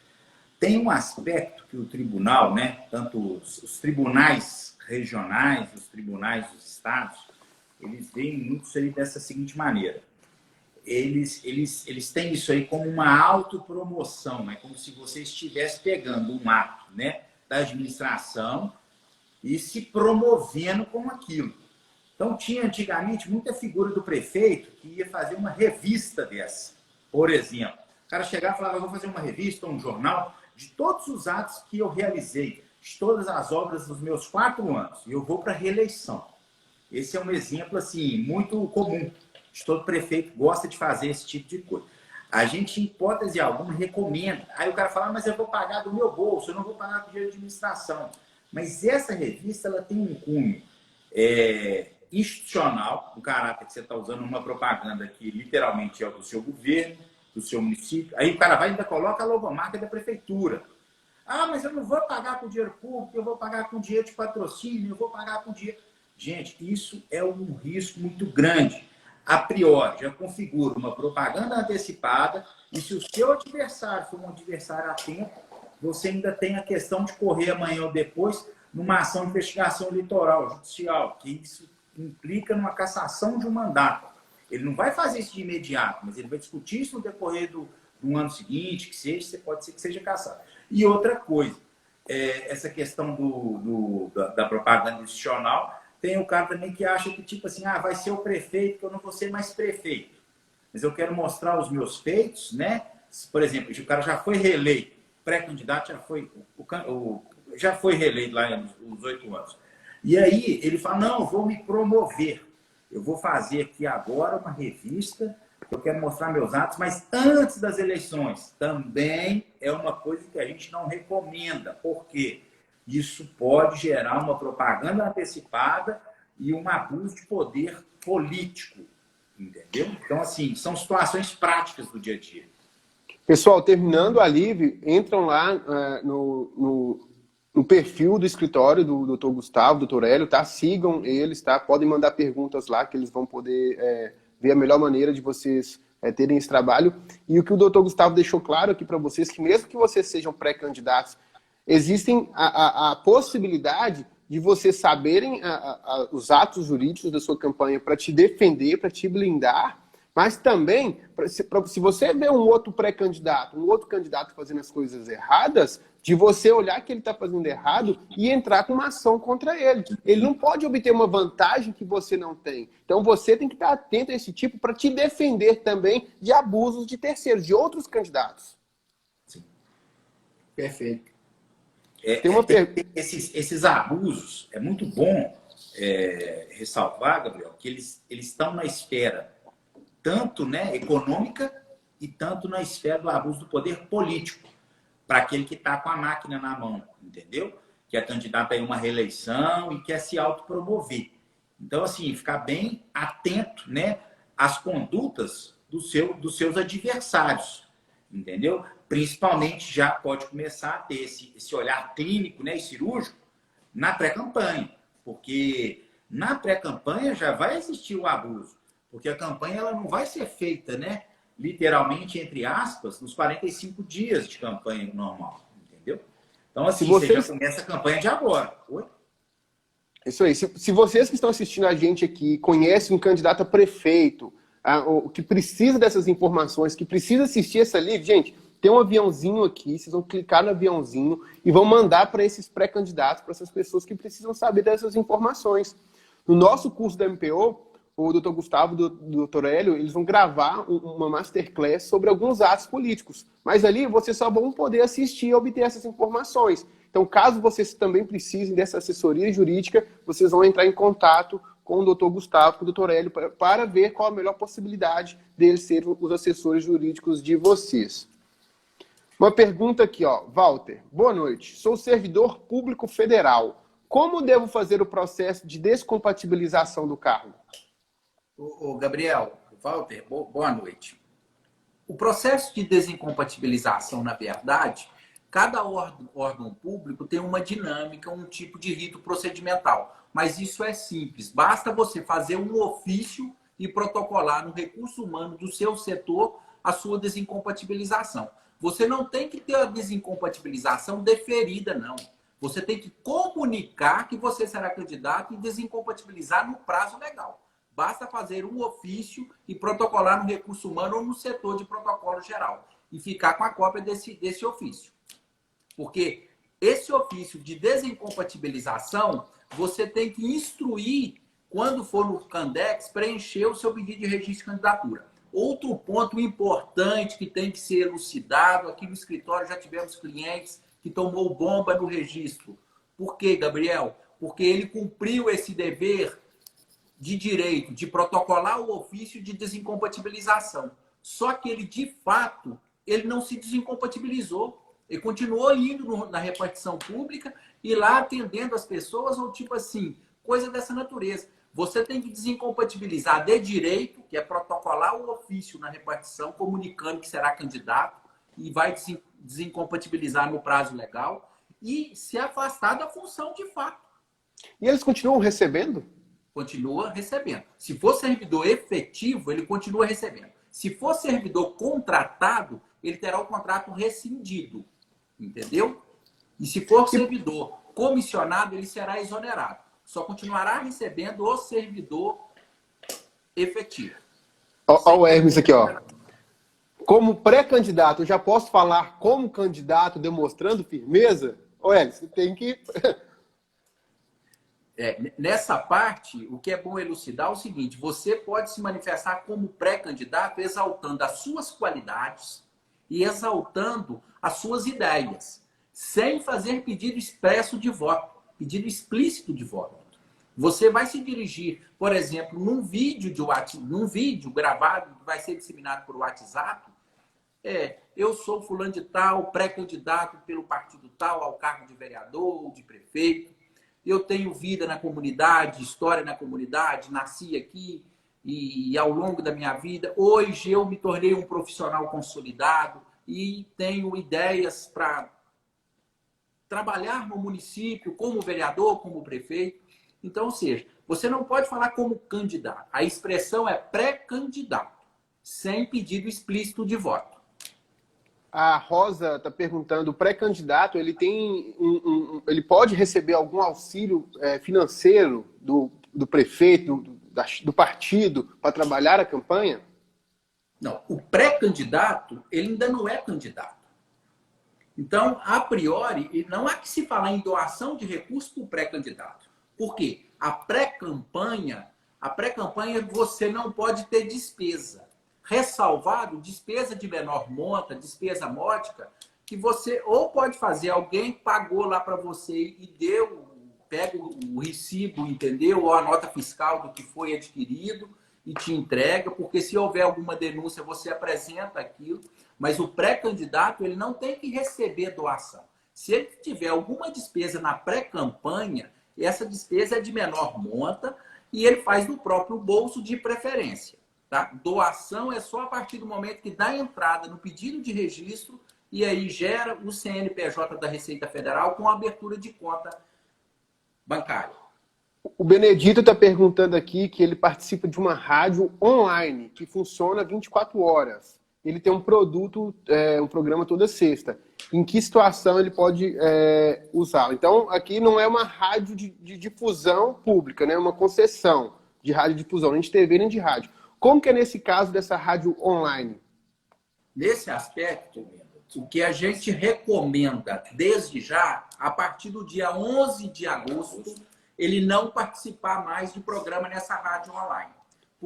Tem um aspecto que o tribunal, né, tanto os tribunais regionais, os tribunais dos estados, eles veem muito isso aí dessa seguinte maneira. Eles têm isso aí como uma autopromoção, né? Como se você estivesse pegando um ato, né, da administração e se promovendo com aquilo. Então, tinha antigamente muita figura do prefeito que ia fazer uma revista dessa. Por exemplo, o cara chegava e falava, eu vou fazer uma revista, um jornal, de todos os atos que eu realizei, de todas as obras dos meus 4 anos, e eu vou para a reeleição. Esse é um exemplo assim muito comum. Todo prefeito gosta de fazer esse tipo de coisa. A gente, em hipótese alguma, recomenda. Aí o cara fala, mas eu vou pagar do meu bolso, eu não vou pagar com dinheiro de administração. Mas essa revista ela tem um cunho institucional, do caráter que você está usando uma propaganda que literalmente é do seu governo, do seu município. Aí o cara vai e ainda coloca a logomarca da prefeitura. Ah, mas eu não vou pagar com dinheiro público, eu vou pagar com dinheiro de patrocínio, eu vou pagar com dinheiro... Gente, isso é um risco muito grande. A priori, já configura uma propaganda antecipada e se o seu adversário for um adversário atento, você ainda tem a questão de correr amanhã ou depois numa ação de investigação eleitoral, judicial, que isso implica numa cassação de um mandato. Ele não vai fazer isso de imediato, mas ele vai discutir isso no decorrer do ano seguinte, que seja, pode ser que seja cassado. E outra coisa, essa questão da propaganda institucional, tem o cara também que acha que, tipo assim, vai ser o prefeito, que eu não vou ser mais prefeito. Mas eu quero mostrar os meus feitos, né? Por exemplo, o cara já foi reeleito, pré-candidato já foi reeleito lá nos 8 anos. E aí ele fala, não, eu vou me promover. Eu vou fazer aqui agora uma revista, eu quero mostrar meus atos, mas antes das eleições. Também é uma coisa que a gente não recomenda. Por quê? Isso pode gerar uma propaganda antecipada e um abuso de poder político. Entendeu? Então, assim, são situações práticas do dia a dia. Pessoal, terminando a live, entram lá no perfil do escritório do Dr. Gustavo, do Dr. Hélio, tá? Sigam eles, tá? Podem mandar perguntas lá que eles vão poder ver a melhor maneira de vocês terem esse trabalho. E o que o Dr. Gustavo deixou claro aqui para vocês, que mesmo que vocês sejam pré-candidatos, existem a possibilidade de vocês saberem os atos jurídicos da sua campanha para te defender, para te blindar, mas também, se você vê um outro pré-candidato, um outro candidato fazendo as coisas erradas, de você olhar que ele está fazendo errado e entrar com uma ação contra ele. Ele não pode obter uma vantagem que você não tem. Então você tem que estar atento a esse tipo para te defender também de abusos de outros candidatos. Sim. Perfeito. Esses abusos, é muito bom ressalvar, Gabriel, que eles estão na esfera tanto, né, econômica e tanto na esfera do abuso do poder político, para aquele que está com a máquina na mão, entendeu? Que é candidato a uma reeleição e quer se autopromover. Então, assim, ficar bem atento, né, às condutas dos seus adversários, entendeu? Principalmente já pode começar a ter esse olhar clínico, né, e cirúrgico na pré-campanha, porque na pré-campanha já vai existir o abuso, porque a campanha ela não vai ser feita, né, literalmente, entre aspas, nos 45 dias de campanha normal, entendeu? Então, assim, você já começa a campanha de agora. Oi? Isso aí. Se vocês que estão assistindo a gente aqui conhecem um candidato a prefeito, que precisa dessas informações, que precisa assistir essa live, gente, tem um aviãozinho aqui, vocês vão clicar no aviãozinho e vão mandar para esses pré-candidatos, para essas pessoas que precisam saber dessas informações. No nosso curso da MPO, o Dr. Gustavo e o Dr. Hélio, eles vão gravar uma masterclass sobre alguns atos políticos. Mas ali vocês só vão poder assistir e obter essas informações. Então, caso vocês também precisem dessa assessoria jurídica, vocês vão entrar em contato com o Dr. Gustavo, com o Dr. Hélio, para ver qual a melhor possibilidade deles serem os assessores jurídicos de vocês. Uma pergunta aqui, ó. Walter, boa noite. Sou servidor público federal. Como devo fazer o processo de descompatibilização do cargo? Ô, Gabriel, Walter, boa noite. O processo de desincompatibilização, na verdade, cada órgão público tem uma dinâmica, um tipo de rito procedimental. Mas isso é simples. Basta você fazer um ofício e protocolar no recurso humano do seu setor a sua desincompatibilização. Você não tem que ter a desincompatibilização deferida, não. Você tem que comunicar que você será candidato e desincompatibilizar no prazo legal. Basta fazer um ofício e protocolar no recurso humano ou no setor de protocolo geral. E ficar com a cópia desse ofício. Porque esse ofício de desincompatibilização, você tem que instruir, quando for no Candex, preencher o seu pedido de registro de candidatura. Outro ponto importante que tem que ser elucidado, aqui no escritório já tivemos clientes que tomou bomba no registro. Por quê, Gabriel? Porque ele cumpriu esse dever de direito de protocolar o ofício de desincompatibilização. Só que ele, de fato, ele não se desincompatibilizou. Ele continuou indo na repartição pública e lá atendendo as pessoas, ou tipo assim, coisa dessa natureza. Você tem que desincompatibilizar de direito, que é protocolar o ofício na repartição, comunicando que será candidato e vai desincompatibilizar no prazo legal e se afastar da função de fato. E eles continuam recebendo? Continua recebendo. Se for servidor efetivo, ele continua recebendo. Se for servidor contratado, ele terá o contrato rescindido. Entendeu? E se for servidor comissionado, ele será exonerado. Só continuará recebendo o servidor efetivo. Olha o Hermes aqui, ó. Como pré-candidato, eu já posso falar como candidato demonstrando firmeza? Ô, Hermes, você tem que... Nessa parte, o que é bom elucidar é o seguinte: você pode se manifestar como pré-candidato exaltando as suas qualidades e exaltando as suas ideias, sem fazer pedido expresso de voto, pedido explícito de voto. Você vai se dirigir, por exemplo, num vídeo gravado que vai ser disseminado por WhatsApp. Eu sou fulano de tal, pré-candidato pelo partido tal ao cargo de vereador ou de prefeito. Eu tenho vida na comunidade, história na comunidade, nasci aqui e ao longo da minha vida, hoje eu me tornei um profissional consolidado e tenho ideias para trabalhar no município como vereador, como prefeito. Então, ou seja, você não pode falar como candidato. A expressão é pré-candidato, sem pedido explícito de voto. A Rosa está perguntando, o pré-candidato, ele tem ele pode receber algum auxílio financeiro do prefeito, do partido, para trabalhar a campanha? Não, o pré-candidato, ele ainda não é candidato. Então, a priori, não há que se falar em doação de recursos para o pré-candidato. Por quê? A pré-campanha você não pode ter despesa. Ressalvado, despesa de menor monta, despesa módica, que você ou pode fazer, alguém pagou lá para você e pega o recibo, entendeu? Ou a nota fiscal do que foi adquirido e te entrega, porque se houver alguma denúncia, você apresenta aquilo. Mas o pré-candidato, ele não tem que receber doação. Se ele tiver alguma despesa na pré-campanha, essa despesa é de menor monta e ele faz do próprio bolso de preferência. Tá? Doação é só a partir do momento que dá entrada no pedido de registro e aí gera o CNPJ da Receita Federal com a abertura de conta bancária. O Benedito está perguntando aqui que ele participa de uma rádio online que funciona 24 horas. Ele tem um produto, um programa toda sexta. Em que situação ele pode usá-lo? Então, aqui não é uma rádio de difusão pública, né? É uma concessão de radiodifusão, nem de TV, nem de rádio. Como que é nesse caso dessa rádio online? Nesse aspecto, o que a gente recomenda desde já, a partir do dia 11 de agosto, ele não participar mais de programa nessa rádio online.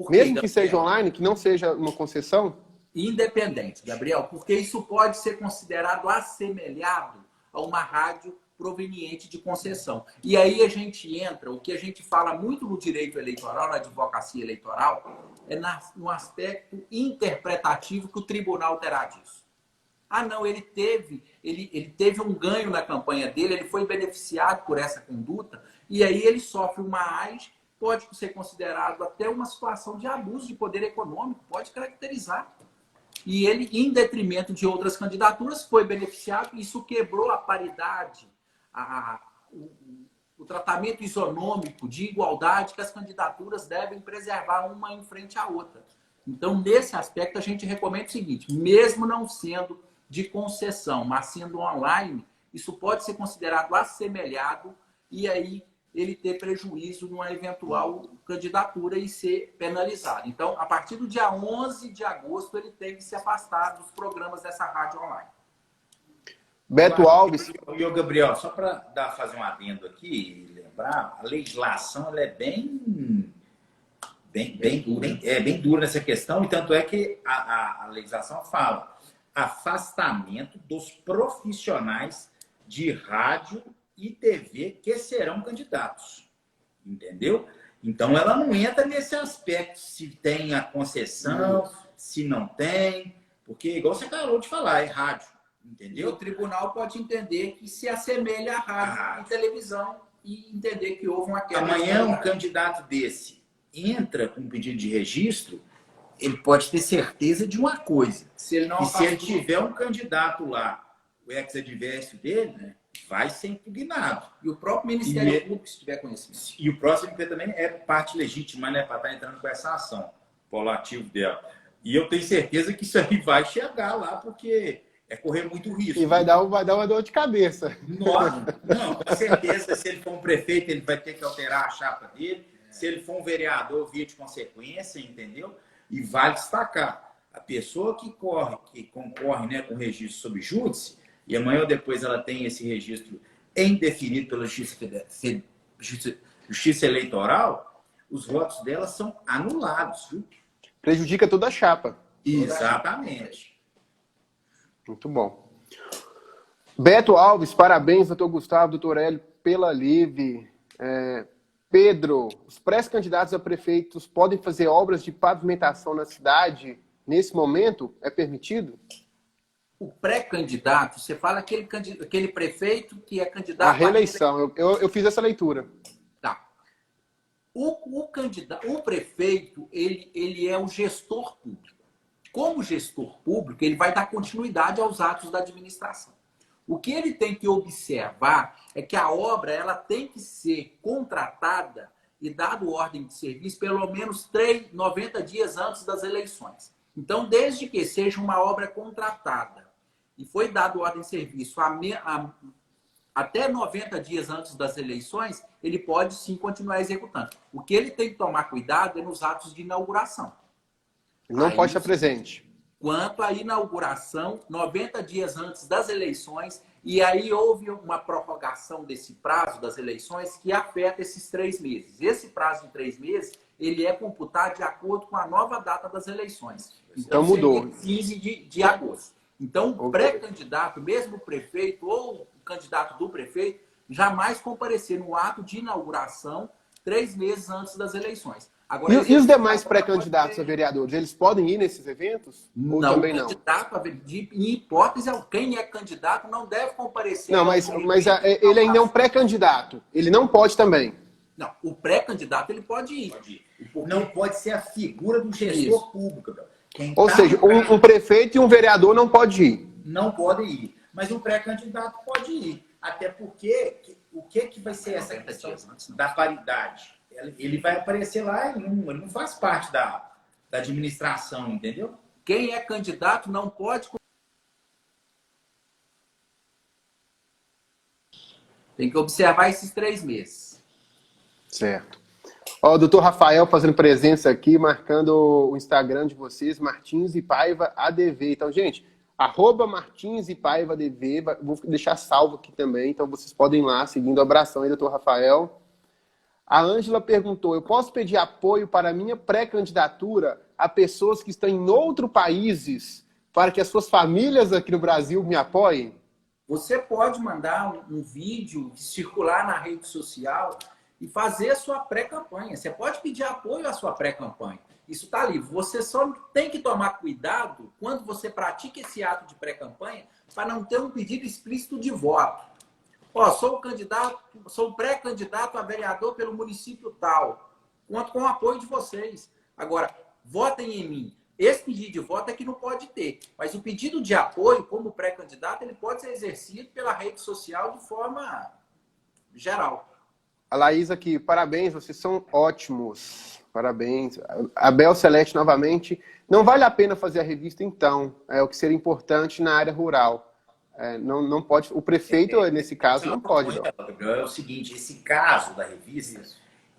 Mesmo que seja online, que não seja uma concessão? Independente, Gabriel, porque isso pode ser considerado assemelhado a uma rádio proveniente de concessão. E aí a gente entra, o que a gente fala muito no direito eleitoral, na advocacia eleitoral, é no aspecto interpretativo que o tribunal terá disso. Ah, não, ele teve um ganho na campanha dele, ele foi beneficiado por essa conduta, e aí ele sofre uma AIS, pode ser considerado até uma situação de abuso de poder econômico, pode caracterizar. E ele, em detrimento de outras candidaturas, foi beneficiado, isso quebrou a paridade, o tratamento isonômico de igualdade que as candidaturas devem preservar uma em frente à outra. Então, nesse aspecto, a gente recomenda o seguinte: mesmo não sendo de concessão, mas sendo online, isso pode ser considerado assemelhado e aí ele ter prejuízo numa eventual candidatura e ser penalizado. Então, a partir do dia 11 de agosto, ele tem que se afastar dos programas dessa rádio online. Beto Alves. E o Gabriel, só para fazer um adendo aqui, lembrar, a legislação ela é bem dura nessa questão, e tanto é que a legislação fala afastamento dos profissionais de rádio e TV que serão candidatos. Entendeu? Então, ela não entra nesse aspecto se tem a concessão, se não tem, porque, igual você acabou de falar, é rádio, E entendeu? o tribunal pode entender que se assemelha à rádio e televisão e entender que houve uma quebra. Amanhã, um candidato desse entra com um pedido de registro, ele pode ter certeza de uma coisa. Se ele não E se ele tiver um candidato lá, o ex-advérsio dele, né, vai ser impugnado. E o próprio Ministério Público, se tiver conhecimento. E o próximo MP também é parte legítima, né, para estar entrando com essa ação, polo ativo dela. E eu tenho certeza que isso aí vai chegar lá, porque é correr muito risco. E vai dar uma dor de cabeça. Nossa, não, com certeza, se ele for um prefeito, ele vai ter que alterar a chapa dele. Se ele for um vereador, via de consequência, entendeu? E vale destacar, a pessoa que concorre, né, com o registro sob júdice, e amanhã ou depois ela tem esse registro indefinido pela Justiça Eleitoral, os votos dela são anulados, viu? Prejudica toda a chapa. Exatamente. Muito bom. Beto Alves, parabéns, doutor Gustavo, doutor Hélio, pela live. Pedro, os pré-candidatos a prefeitos podem fazer obras de pavimentação na cidade nesse momento? É permitido? O pré-candidato, você fala aquele prefeito que é candidato... A reeleição, eu fiz essa leitura. Tá. O prefeito, ele é o gestor público. Como gestor público, ele vai dar continuidade aos atos da administração. O que ele tem que observar é que a obra ela tem que ser contratada e dado ordem de serviço pelo menos 90 dias antes das eleições. Então, desde que seja uma obra contratada e foi dado ordem de serviço até 90 dias antes das eleições, ele pode sim continuar executando. O que ele tem que tomar cuidado é nos atos de inauguração. Não pode estar presente. Quanto à inauguração, 90 dias antes das eleições, e aí houve uma prorrogação desse prazo das eleições que afeta esses 3 meses. Esse prazo de 3 meses, ele é computado de acordo com a nova data das eleições. Então mudou. 15 de agosto. Então, o pré-candidato, mesmo o prefeito ou o candidato do prefeito, jamais comparecer no ato de inauguração 3 meses antes das eleições. Agora, e os demais pré-candidatos a vereadores, eles podem ir nesses eventos? Ou não, também não? Em hipótese, quem é candidato não deve comparecer. Não, mas ele ainda é um pré-candidato. Ele não pode também. Não, o pré-candidato ele pode ir. Não pode ser a figura do gestor público. Ou seja, um prefeito e um vereador não pode ir. Não podem ir. Mas um pré-candidato pode ir. Até porque, o que vai ser essa questão da paridade? Ele vai aparecer lá e ele não faz parte da administração, entendeu? Quem é candidato não pode... Tem que observar esses 3 meses. Certo. Ó, o doutor Rafael fazendo presença aqui, marcando o Instagram de vocês, Martins e Paiva ADV. Então, gente, @Martins e Paiva ADV, vou deixar salvo aqui também, então vocês podem ir lá, seguindo. Abração aí, doutor Rafael. A Ângela perguntou, eu posso pedir apoio para a minha pré-candidatura a pessoas que estão em outros países para que as suas famílias aqui no Brasil me apoiem? Você pode mandar um vídeo, circular na rede social e fazer a sua pré-campanha. Você pode pedir apoio à sua pré-campanha. Isso está livre. Você só tem que tomar cuidado quando você pratica esse ato de pré-campanha para não ter um pedido explícito de voto. Ó, sou pré-candidato a vereador pelo município tal. Conto com o apoio de vocês. Agora, votem em mim. Esse pedido de voto é que não pode ter. Mas o pedido de apoio, como pré-candidato, ele pode ser exercido pela rede social de forma geral. A Laís aqui, parabéns, vocês são ótimos. Parabéns. A Bel Celeste novamente. Não vale a pena fazer a revista, então. É o que seria importante na área rural. Não pode. O prefeito, nesse caso, não pode. Não. É o seguinte, esse caso da revista,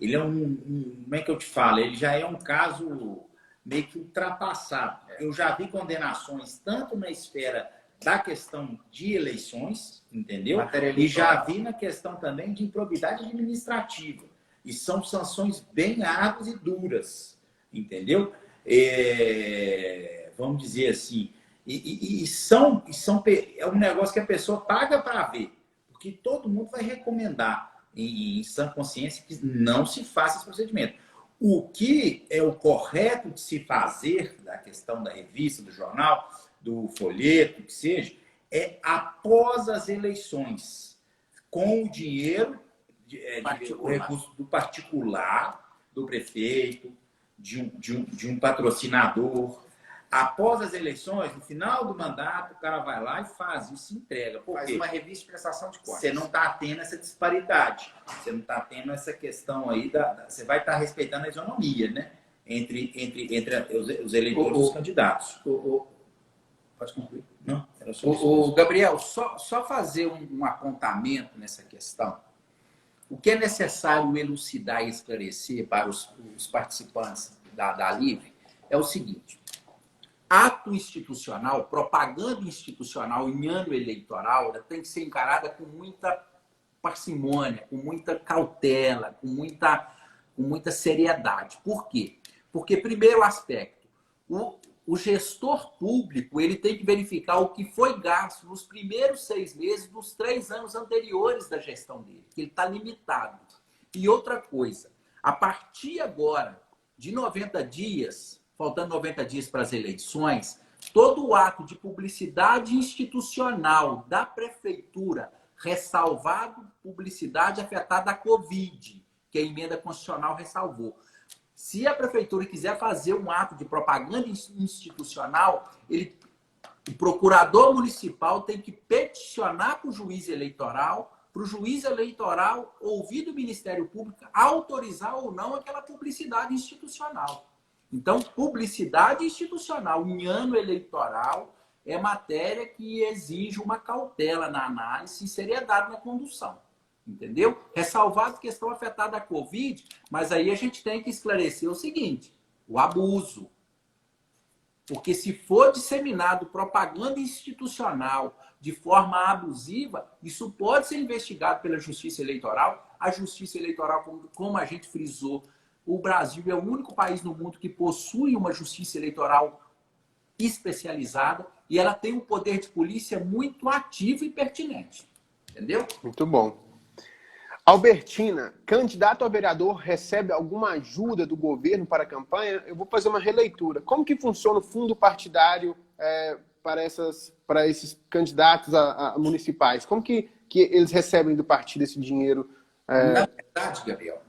ele é como é que eu te falo? Ele já é um caso meio que ultrapassado. Eu já vi condenações tanto na esfera da questão de eleições, entendeu? E já vi na questão também de improbidade administrativa. E são sanções bem árduas e duras, entendeu? Vamos dizer assim. É um negócio que a pessoa paga para ver, porque todo mundo vai recomendar. em sã consciência que não se faça esse procedimento. O que é o correto de se fazer da questão da revista, do jornal, do folheto, que seja, é após as eleições, com o dinheiro, o recurso do particular, do prefeito, de um patrocinador. Após as eleições, no final do mandato, o cara vai lá e faz isso, entrega. Por Faz quê? uma revista de prestação de contas. Você não está tendo essa disparidade. Você não está tendo essa questão aí você vai estar respeitando a isonomia, né? Entre os eleitores e os candidatos. Pode concluir? Não, era só isso. Gabriel, só fazer um apontamento nessa questão. O que é necessário elucidar e esclarecer para os participantes da Livre é o seguinte: ato institucional, propaganda institucional em ano eleitoral, ela tem que ser encarada com muita parcimônia, com muita cautela, com muita seriedade. Por quê? Porque, primeiro aspecto, o gestor público ele tem que verificar o que foi gasto nos primeiros 6 meses dos 3 anos anteriores da gestão dele, que ele está limitado. E outra coisa, a partir agora de 90 dias, faltando 90 dias para as eleições, todo o ato de publicidade institucional da prefeitura, ressalvado publicidade afetada à Covid, que a emenda constitucional ressalvou. Se a prefeitura quiser fazer um ato de propaganda institucional, o procurador municipal tem que peticionar para o juiz eleitoral, ouvir do Ministério Público, autorizar ou não aquela publicidade institucional. Então, publicidade institucional em ano eleitoral é matéria que exige uma cautela na análise e seriedade na condução. Entendeu? Ressalvado a questão afetada à Covid, mas aí a gente tem que esclarecer o seguinte: o abuso. Porque se for disseminado propaganda institucional de forma abusiva, isso pode ser investigado pela Justiça Eleitoral. A Justiça Eleitoral, como a gente frisou, o Brasil é o único país no mundo que possui uma justiça eleitoral especializada e ela tem um poder de polícia muito ativo e pertinente. Entendeu? Muito bom. Albertina, candidato a vereador recebe alguma ajuda do governo para a campanha? Eu vou fazer uma releitura. Como que funciona o fundo partidário para esses candidatos a municipais? Como que eles recebem do partido esse dinheiro? Na verdade, Gabriel,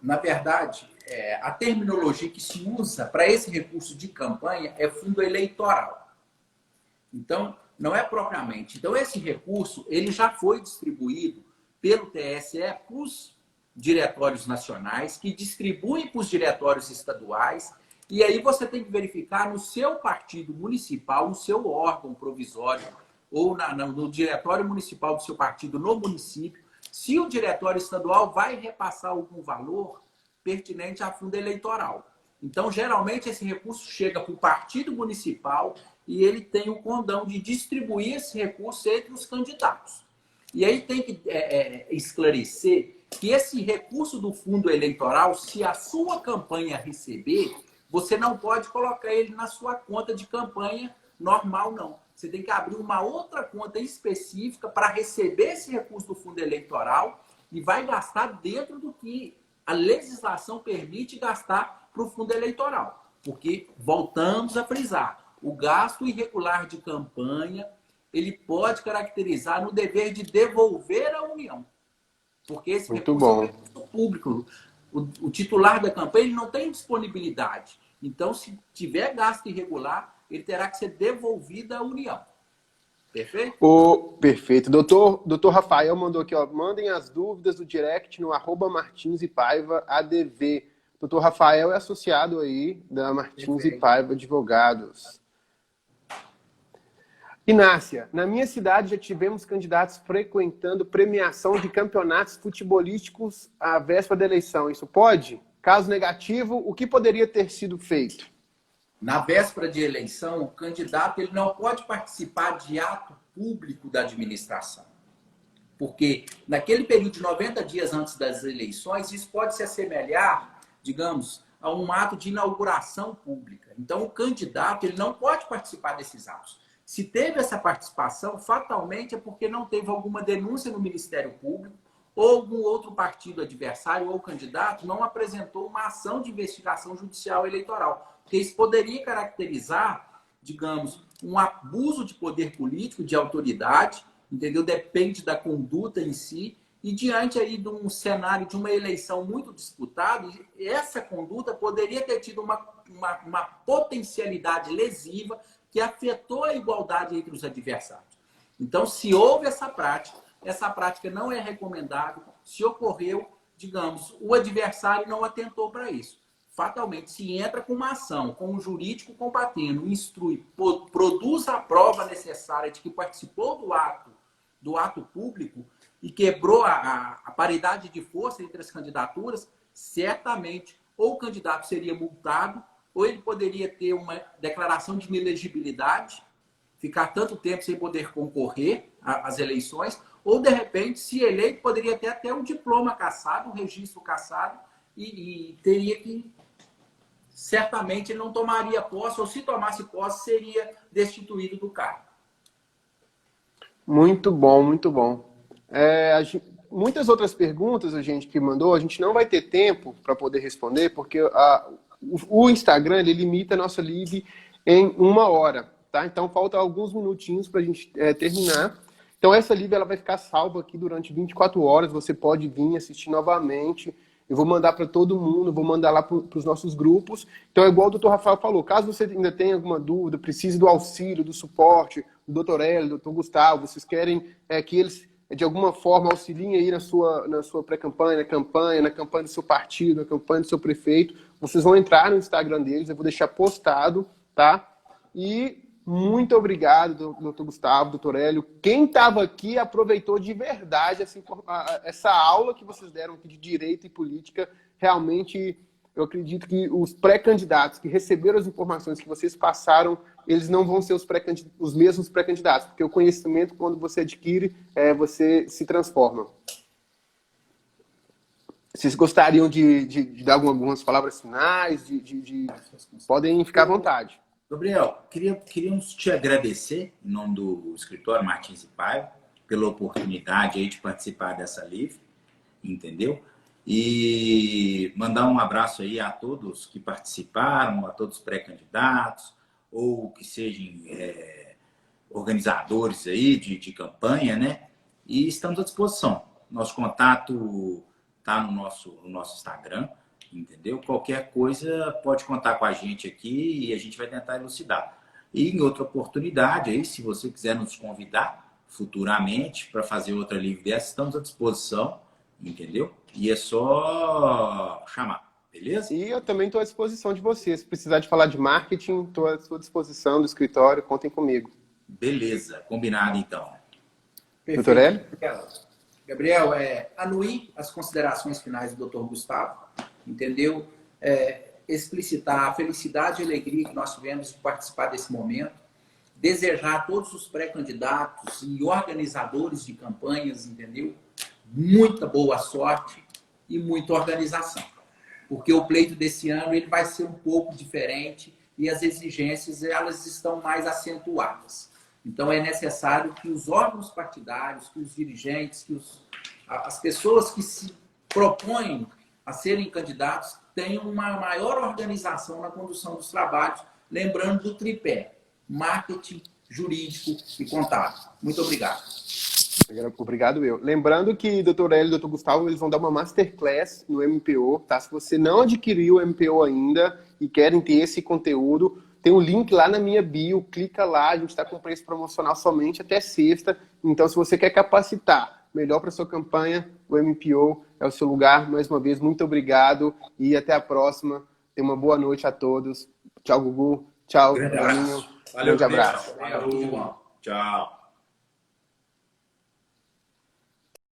a terminologia que se usa para esse recurso de campanha é fundo eleitoral. Então, não é propriamente. Então, esse recurso ele já foi distribuído pelo TSE para os diretórios nacionais, que distribuem para os diretórios estaduais, e aí você tem que verificar no seu partido municipal, no seu órgão provisório, ou no diretório municipal do seu partido no município, se o diretório estadual vai repassar algum valor pertinente a fundo eleitoral. Então, geralmente, esse recurso chega para o partido municipal e ele tem o condão de distribuir esse recurso entre os candidatos. E aí tem que esclarecer que esse recurso do fundo eleitoral, se a sua campanha receber, você não pode colocar ele na sua conta de campanha normal, não. Você tem que abrir uma outra conta específica para receber esse recurso do fundo eleitoral e vai gastar dentro do que a legislação permite gastar para o fundo eleitoral. Porque, voltamos a frisar, o gasto irregular de campanha ele pode caracterizar no dever de devolver à União. Porque esse recurso é um recurso público. O titular da campanha ele não tem disponibilidade. Então, se tiver gasto irregular, ele terá que ser devolvido à União. Perfeito? Perfeito. Doutor Rafael mandou aqui, ó, mandem as dúvidas do direct no @martinsePaiva_adv. Doutor Rafael é associado aí da Martins e Paiva Advogados. Inácia, na minha cidade já tivemos candidatos frequentando premiação de campeonatos futebolísticos à véspera da eleição. Isso pode? Caso negativo, o que poderia ter sido feito? Na véspera de eleição, o candidato ele não pode participar de ato público da administração. Porque naquele período de 90 dias antes das eleições, isso pode se assemelhar, digamos, a um ato de inauguração pública. Então, o candidato ele não pode participar desses atos. Se teve essa participação, fatalmente é porque não teve alguma denúncia no Ministério Público ou algum outro partido adversário ou candidato não apresentou uma ação de investigação judicial eleitoral. Porque isso poderia caracterizar, digamos, um abuso de poder político, de autoridade, entendeu? Depende da conduta em si. E diante aí de um cenário de uma eleição muito disputada, essa conduta poderia ter tido uma potencialidade lesiva que afetou a igualdade entre os adversários. Então, se houve essa prática não é recomendável. Se ocorreu, digamos, o adversário não atentou para isso. Fatalmente, se entra com uma ação, com um jurídico combatendo, instrui, produz a prova necessária de que participou do ato público e quebrou a paridade de força entre as candidaturas, certamente ou o candidato seria multado, ou ele poderia ter uma declaração de inelegibilidade, ficar tanto tempo sem poder concorrer às eleições, ou, de repente, se eleito, poderia ter até um diploma cassado, um registro cassado, e teria que... Certamente ele não tomaria posse, ou se tomasse posse, seria destituído do cargo. Muito bom, muito bom. Muitas outras perguntas a gente que mandou, a gente não vai ter tempo para poder responder, porque o Instagram ele limita a nossa live em 1 hora, tá? Então falta alguns minutinhos para a gente terminar. Então essa live ela vai ficar salva aqui durante 24 horas, você pode vir assistir novamente. Eu vou mandar para todo mundo, vou mandar lá para os nossos grupos. Então, é igual o doutor Rafael falou, caso você ainda tenha alguma dúvida, precise do auxílio, do suporte, do doutor Hélio, do doutor Gustavo, vocês querem que eles, de alguma forma, auxiliem aí na sua pré-campanha, na campanha do seu partido, na campanha do seu prefeito, vocês vão entrar no Instagram deles, eu vou deixar postado, tá? E muito obrigado, doutor Gustavo, doutor Hélio. Quem estava aqui aproveitou de verdade essa aula que vocês deram aqui de direito e política. Realmente, eu acredito que os pré-candidatos que receberam as informações que vocês passaram, eles não vão ser os mesmos pré-candidatos, porque o conhecimento, quando você adquire, você se transforma. Vocês gostariam de dar algumas palavras finais? Podem ficar à vontade. Gabriel, queríamos te agradecer, em nome do escritório Martins e Paiva, pela oportunidade aí de participar dessa live, entendeu? E mandar um abraço aí a todos que participaram, a todos os pré-candidatos, ou que sejam organizadores aí de campanha, né? E estamos à disposição. Nosso contato está no nosso Instagram, entendeu? Qualquer coisa pode contar com a gente aqui e a gente vai tentar elucidar. E em outra oportunidade, aí, se você quiser nos convidar futuramente para fazer outra live dessa, estamos à disposição, entendeu? E é só chamar, beleza? E eu também estou à disposição de vocês. Se precisar de falar de marketing, estou à sua disposição do escritório, contem comigo. Beleza, combinado então. Doutor Hélio? Gabriel, anuir as considerações finais do Dr. Gustavo, entendeu? Explicitar a felicidade e alegria que nós tivemos de participar desse momento, desejar a todos os pré-candidatos e organizadores de campanhas, entendeu? Muita boa sorte e muita organização, porque o pleito desse ano ele vai ser um pouco diferente e as exigências elas estão mais acentuadas. Então é necessário que os órgãos partidários, que os dirigentes, que as pessoas que se propõem a serem candidatos tenham uma maior organização na condução dos trabalhos, lembrando do tripé: marketing, jurídico e contábil. Muito obrigado. Obrigado eu. Lembrando que Dr. Hélio e Dr. Gustavo eles vão dar uma masterclass no MPO, tá? Se você não adquiriu o MPO ainda e querem ter esse conteúdo, tem um link lá na minha bio, clica lá, a gente está com preço promocional somente até sexta. Então, se você quer capacitar melhor para sua campanha, o MPO é o seu lugar. Mais uma vez, muito obrigado e até a próxima. Tenha uma boa noite a todos. Tchau, Gugu. Tchau, Bruninho. Valeu, grande abraço. Valeu. Tchau.